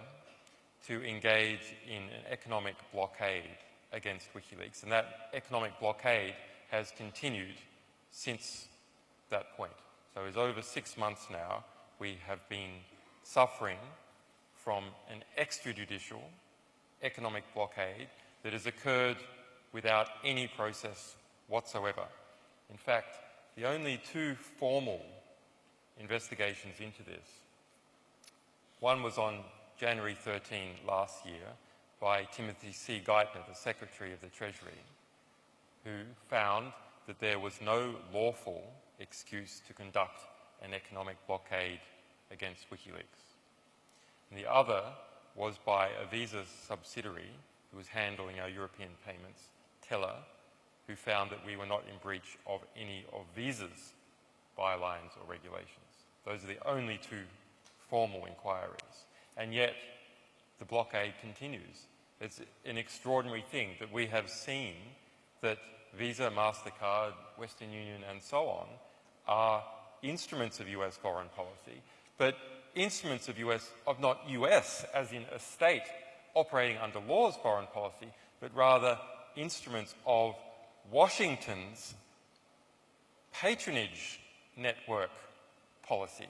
to engage in an economic blockade against Wikileaks. And that economic blockade has continued since that point. So it's over 6 months now we have been suffering from an extrajudicial economic blockade that has occurred without any process whatsoever. In fact, the only 2 formal investigations into this, one was on January 13 last year by Timothy C. Geithner, the Secretary of the Treasury, who found that there was no lawful excuse to conduct an economic blockade against Wikileaks. And the other was by a Visa subsidiary who was handling our European payments, Teller, who found that we were not in breach of any of Visa's bylines or regulations. Those are the only 2 formal inquiries. And yet, the blockade continues. It's an extraordinary thing that we have seen that Visa, MasterCard, Western Union, and so on are instruments of US foreign policy, but instruments of not US as in a state operating under law's foreign policy, but rather instruments of Washington's patronage network policy.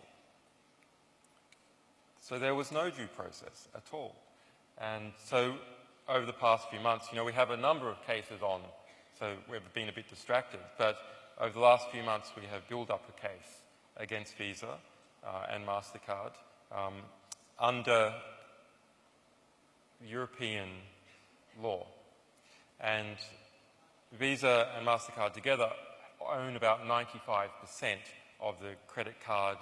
So there was no due process at all. And so over the past few months, we have a number of cases on, so we've been a bit distracted, but over the last few months we have built up a case against Visa and MasterCard under European law. And Visa and MasterCard together own about 95% of the credit card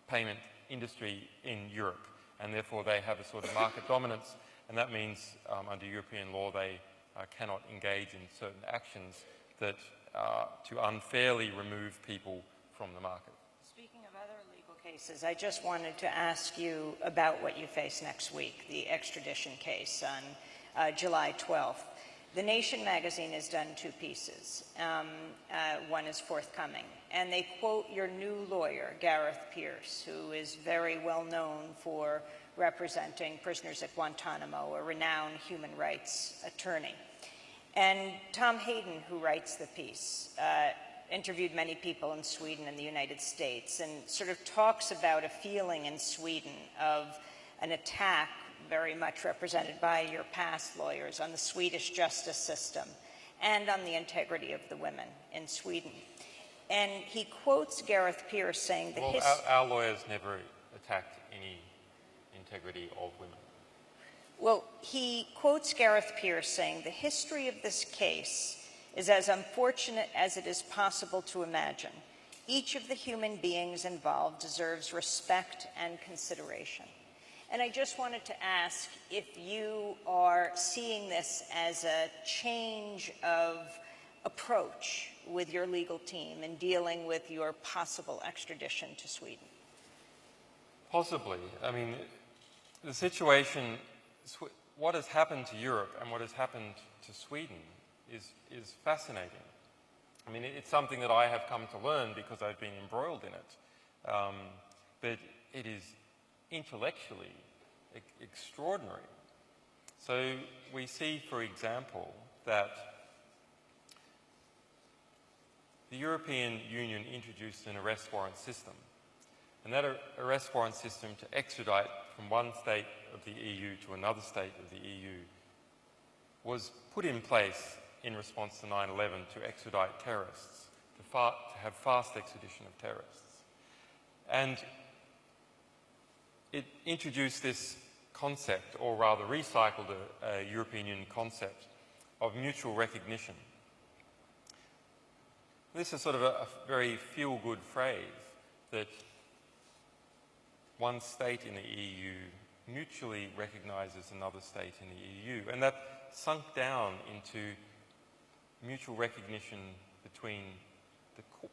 payment industry in Europe, and therefore they have a sort of market dominance, and that means under European law they cannot engage in certain actions that to unfairly remove people from the market. Speaking of other legal cases, I just wanted to ask you about what you face next week, the extradition case on July 12th. The Nation magazine has done 2 pieces. One is forthcoming. And they quote your new lawyer, Gareth Pierce, who is very well known for representing prisoners at Guantanamo, a renowned human rights attorney. And Tom Hayden, who writes the piece, interviewed many people in Sweden and the United States and sort of talks about a feeling in Sweden of an attack very much represented by your past lawyers on the Swedish justice system and on the integrity of the women in Sweden. And he quotes Gareth Pierce saying that our lawyers never attacked any integrity of women. Well, he quotes Gareth Pierce saying the history of this case is as unfortunate as it is possible to imagine. Each of the human beings involved deserves respect and consideration. And I just wanted to ask if you are seeing this as a change of approach with your legal team in dealing with your possible extradition to Sweden. Possibly. I mean, the situation, what has happened to Europe and what has happened to Sweden is fascinating. I mean, it's something that I have come to learn because I've been embroiled in it. But it is intellectually extraordinary. So we see, for example, that the European Union introduced an arrest warrant system. And that arrest warrant system to extradite from one state of the EU to another state of the EU was put in place in response to 9/11 to extradite terrorists, to have fast extradition of terrorists. And it introduced this concept, or rather recycled a European Union concept of mutual recognition. This is sort of a very feel-good phrase, that one state in the EU mutually recognises another state in the EU, and that sunk down into mutual recognition between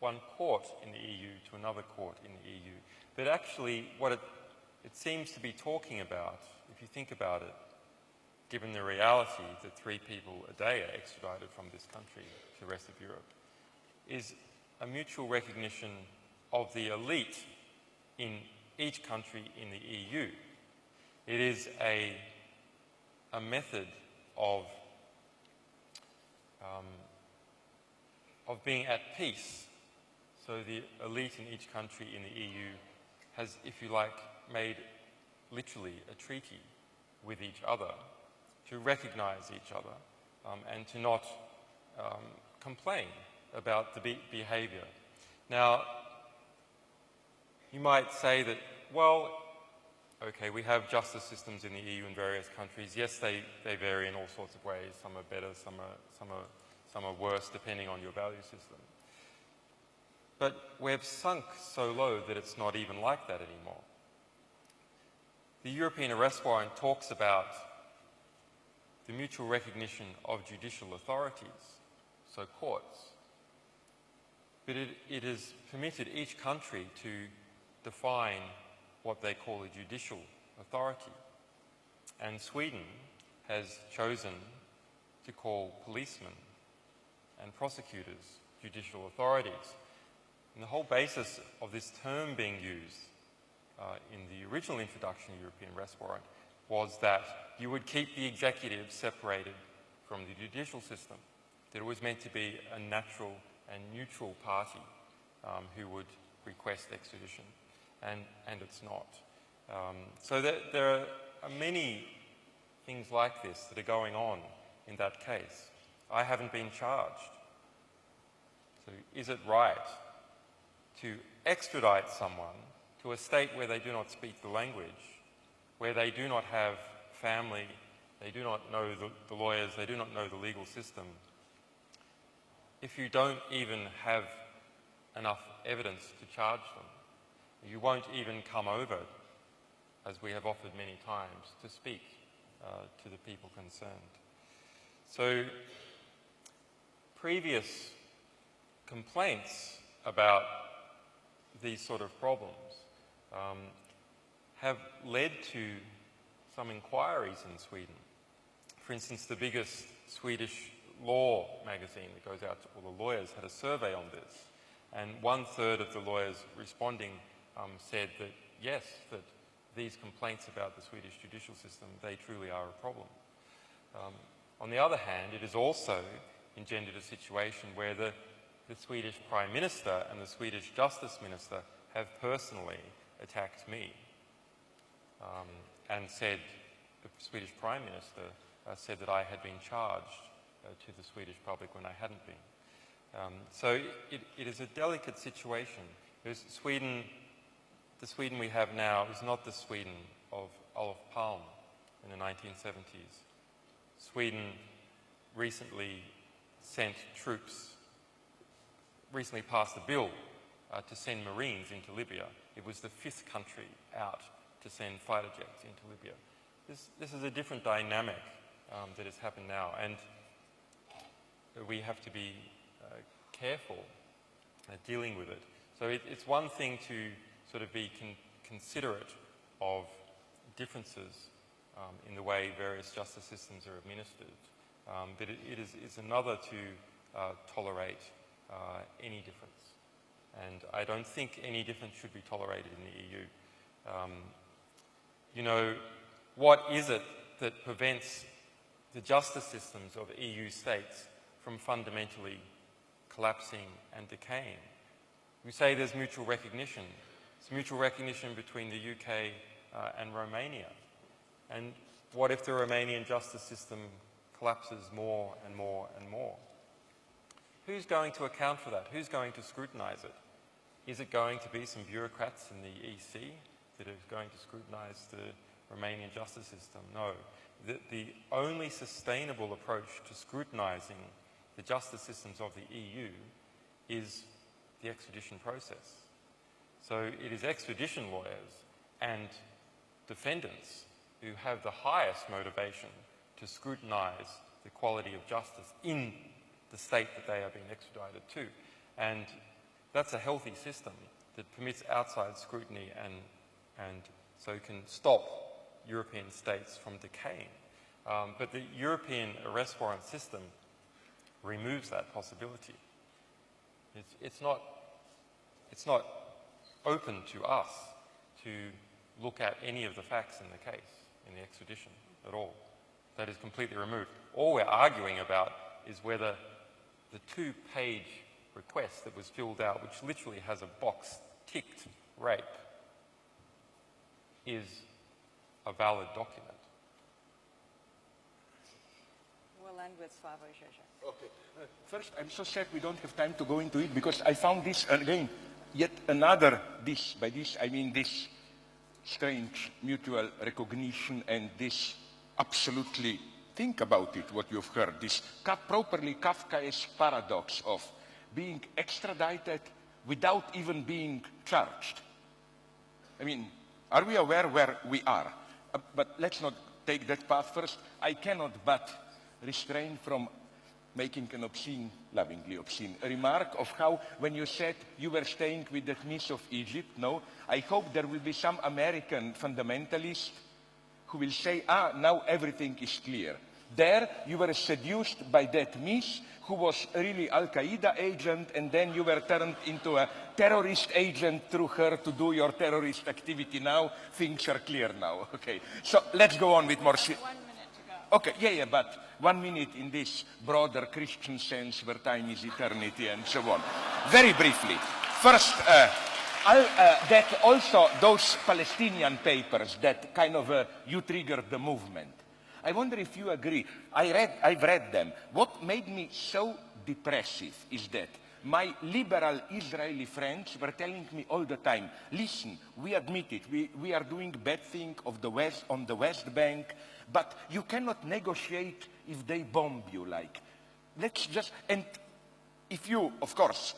one court in the EU to another court in the EU. But actually what it seems to be talking about, if you think about it, given the reality that 3 people a day are extradited from this country to the rest of Europe, is a mutual recognition of the elite in each country in the EU. It is a method of being at peace. So the elite in each country in the EU has, if you like, made literally a treaty with each other to recognise each other and to not complain about the behaviour. Now, you might say that, well, okay, we have justice systems in the EU in various countries. Yes, they vary in all sorts of ways. Some are better, some are worse, depending on your value system. But we've sunk so low that it's not even like that anymore. The European arrest warrant talks about the mutual recognition of judicial authorities, so courts. But it has permitted each country to define what they call a judicial authority. And Sweden has chosen to call policemen and prosecutors judicial authorities. And the whole basis of this term being used in the original introduction of the European arrest warrant was that you would keep the executive separated from the judicial system, that it was meant to be a natural and neutral party who would request extradition, and it's not. So there are many things like this that are going on in that case. I haven't been charged. So is it right to extradite someone to a state where they do not speak the language, where they do not have family, they do not know the lawyers, they do not know the legal system, if you don't even have enough evidence to charge them? You won't even come over, as we have offered many times, to speak to the people concerned. So previous complaints about these sort of problems have led to some inquiries in Sweden. For instance, the biggest Swedish law magazine that goes out to all the lawyers had a survey on this, and 1/3 of the lawyers responding said that yes, that these complaints about the Swedish judicial system, they truly are a problem. On the other hand, it has also engendered a situation where the Swedish Prime Minister and the Swedish Justice Minister have personally attacked me and said, the Swedish Prime Minister said that I had been charged to the Swedish public when I hadn't been. So it is a delicate situation. Because the Sweden we have now is not the Sweden of Olof Palme in the 1970s. Sweden recently passed a bill to send Marines into Libya. It was the 5th country out to send fighter jets into Libya. This is a different dynamic that has happened now, and we have to be careful dealing with it. So it's one thing to sort of be considerate of differences in the way various justice systems are administered, but it's another to tolerate any difference. And I don't think any difference should be tolerated in the EU. You know, what is it that prevents the justice systems of EU states from fundamentally collapsing and decaying? We say there's mutual recognition. It's mutual recognition between the UK and Romania. And what if the Romanian justice system collapses more and more and more. Who's going to account for that? Who's going to scrutinise it? Is it going to be some bureaucrats in the EC that are going to scrutinise the Romanian justice system? No. The only sustainable approach to scrutinising the justice systems of the EU is the extradition process. So it is extradition lawyers and defendants who have the highest motivation to scrutinise the quality of justice in the state that they are being extradited to. And that's a healthy system that permits outside scrutiny and so can stop European states from decaying. But the European arrest warrant system removes that possibility. It's not open to us to look at any of the facts in the case, in the extradition at all. That is completely removed. All we're arguing about is whether the 2-page request that was filled out, which literally has a box ticked rape, is a valid document. We'll end with Slavoj Žižek. Okay. First, I'm so sad we don't have time to go into it because I found this again, yet another this. By this, I mean this strange mutual recognition and this absolutely, think about it, what you've heard, this properly Kafkaesque paradox of being extradited without even being charged. I mean, are we aware where we are? But let's not take that path first. I cannot but refrain from making an obscene, lovingly obscene, remark of how when you said you were staying with that Miss of Egypt, no, I hope there will be some American fundamentalist who will say, now everything is clear. There you were seduced by that Miss who was really Al-Qaeda agent, and then you were turned into a terrorist agent through her to do your terrorist activity. Now things are clear now. Okay, so let's go on with more. 1 minute to go. Okay, but 1 minute in this broader Christian sense where time is eternity and so on. Very briefly, first, that also those Palestinian papers that kind of you triggered the movement. I wonder if you agree. I've read them. What made me so depressive is that my liberal Israeli friends were telling me all the time, listen, we admit it, we are doing bad thing on the West Bank, but you cannot negotiate if they bomb you, like. Let's just, and if you, of course,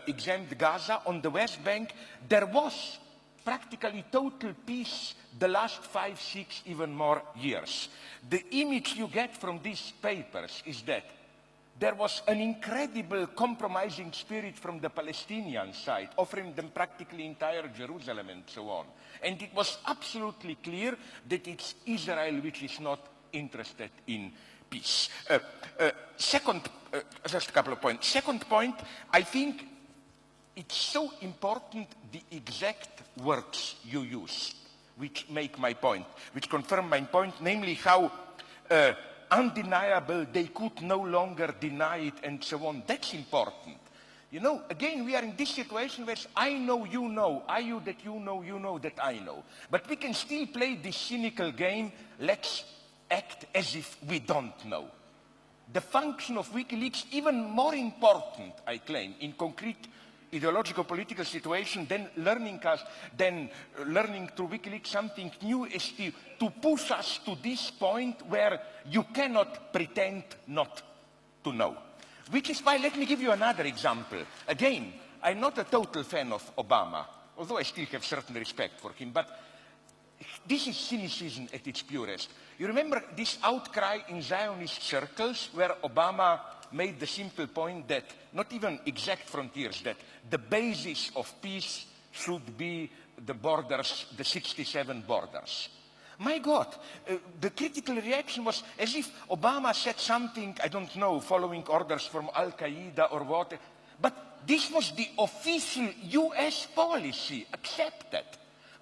exempt Gaza, on the West Bank, there was practically total peace the last 5, 6, even more years. The image you get from these papers is that there was an incredible compromising spirit from the Palestinian side, offering them practically entire Jerusalem and so on. And it was absolutely clear that it's Israel which is not interested in peace. Second, just a couple of points. Second point, I think it's so important the exact words you use, which make my point, which confirm my point, namely how undeniable they could no longer deny it and so on. That's important. You know, again, we are in this situation where I know you know, you that you know that I know. But we can still play this cynical game, let's act as if we don't know. The function of Wikileaks, even more important, I claim, in concrete ideological political situation than learning through Wikileaks something new is to push us to this point where you cannot pretend not to know. Which is why, let me give you another example. Again, I'm not a total fan of Obama, although I still have certain respect for him, but this is cynicism at its purest. You remember this outcry in Zionist circles where Obama made the simple point that, not even exact frontiers, that the basis of peace should be the borders, the 67 borders. My God, the critical reaction was as if Obama said something, I don't know, following orders from Al-Qaeda or what, but this was the official US policy, accepted.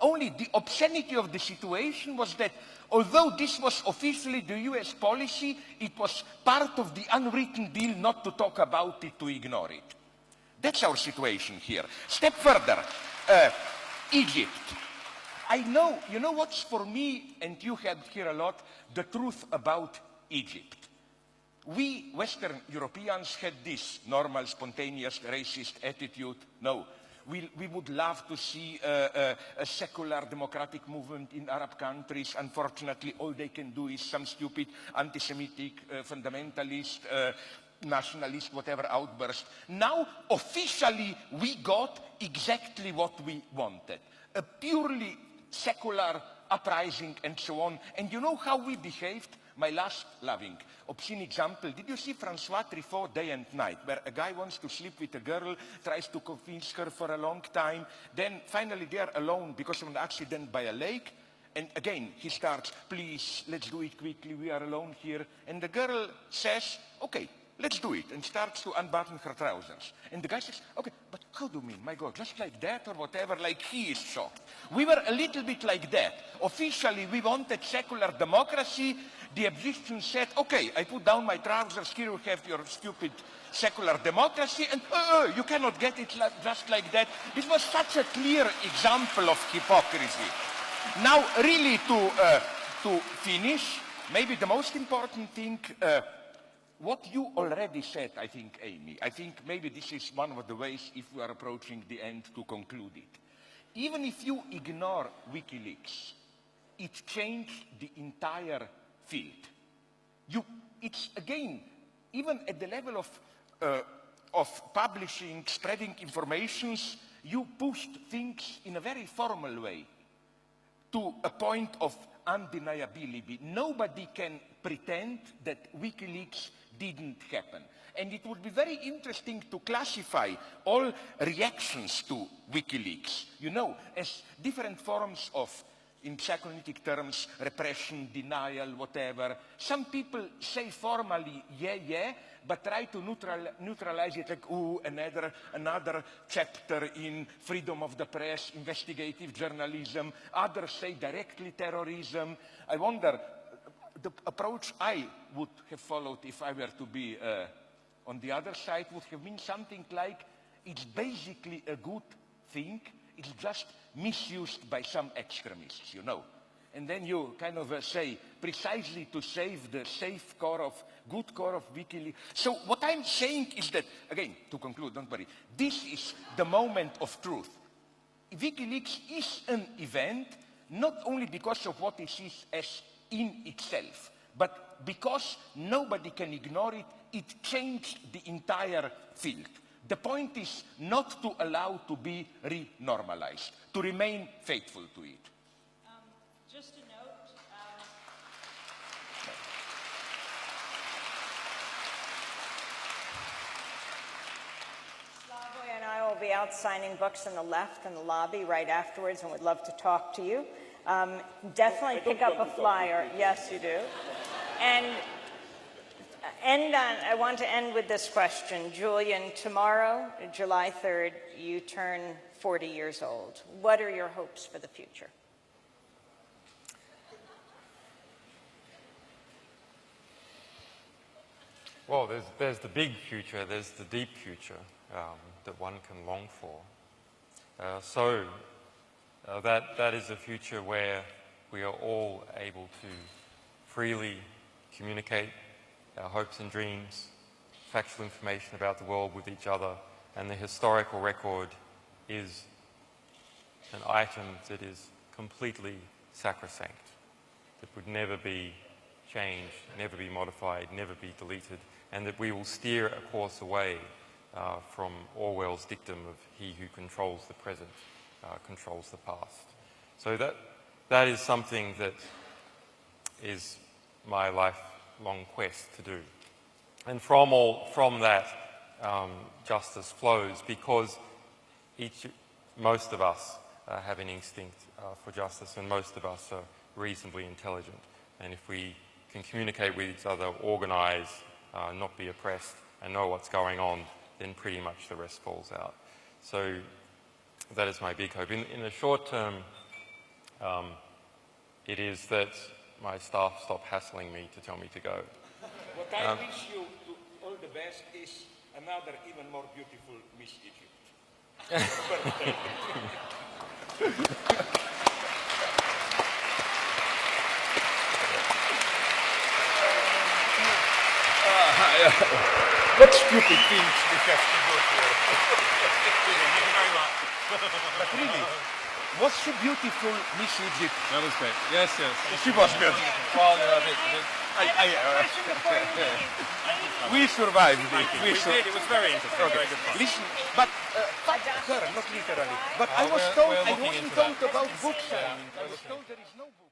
Only the obscenity of the situation was that although this was officially the US policy, it was part of the unwritten deal not to talk about it, to ignore it. That's our situation here. Step further, Egypt. I know, you know what's for me, and you had here a lot, the truth about Egypt. we Western Europeans had this normal, spontaneous, racist attitude. No. We would love to see a secular democratic movement in Arab countries. Unfortunately, all they can do is some stupid anti-Semitic, fundamentalist, nationalist, whatever outburst. Now, officially, we got exactly what we wanted. A purely secular uprising and so on. And you know how we behaved? My last loving, obscene example. Did you see Francois Truffaut, Day and Night, where a guy wants to sleep with a girl, tries to convince her for a long time, then finally they are alone because of an accident by a lake, and again he starts, please, let's do it quickly, we are alone here. And the girl says, okay, let's do it, and starts to unbutton her trousers. And the guy says, okay, but how do you mean? My God, just like that or whatever, like he is shocked. We were a little bit like that. Officially, we wanted secular democracy. The Egyptians said, okay, I put down my trousers, here you have your stupid secular democracy, and you cannot get it just like that. This was such a clear example of hypocrisy. Now, really, to finish, maybe the most important thing, what you already said, I think, Amy, I think maybe this is one of the ways, if we are approaching the end, to conclude it. Even if you ignore Wikileaks, it changed the entire field. It's again, even at the level of publishing, spreading informations, you pushed things in a very formal way to a point of undeniability. Nobody can pretend that Wikileaks didn't happen. And it would be very interesting to classify all reactions to Wikileaks, you know, as different forms of, in psychoanalytic terms, repression, denial, whatever. Some people say formally, yeah, but try to neutralize it like, ooh, another chapter in freedom of the press, investigative journalism. Others say directly terrorism. I wonder, the approach I would have followed if I were to be on the other side would have been something like, it's basically a good thing, it's just misused by some extremists, you know. And then you kind of say, precisely to save the safe core of, good core of Wikileaks. So what I'm saying is that, again, to conclude, don't worry, this is the moment of truth. Wikileaks is an event, not only because of what it is as in itself, but because nobody can ignore it, it changed the entire field. The point is not to allow to be re-normalized, to remain faithful to it. Just a note. Slavoj and I will be out signing books on the left in the lobby right afterwards, and would love to talk to you. Definitely pick up a flyer. Yes, you do. And I want to end with this question. Julian, tomorrow, July 3rd, you turn 40 years old. What are your hopes for the future? Well, there's the big future, there's the deep future that one can long for. That is a future where we are all able to freely communicate our hopes and dreams, factual information about the world with each other, and the historical record is an item that is completely sacrosanct, that would never be changed, never be modified, never be deleted, and that we will steer a course away from Orwell's dictum of he who controls the present controls the past. So that is something that is my lifelong quest to do. And from that, justice flows, because most of us have an instinct for justice, and most of us are reasonably intelligent. And if we can communicate with each other, organise, not be oppressed, and know what's going on, then pretty much the rest falls out. So that is my big hope. In the short term, it is that my staff stop hassling me to tell me to go. What I wish you all the best is another even more beautiful Miss Egypt. What stupid things we have to go through. Thank you very much. But really, was she beautiful, Miss Žižek? That was great. Yes, yes. She was beautiful. Well, you know, We survived it. We did. It was very interesting. Okay. Very good fun. Listen, but fuck her, not literally. But I was told, I wasn't told about books. I was told there is no book.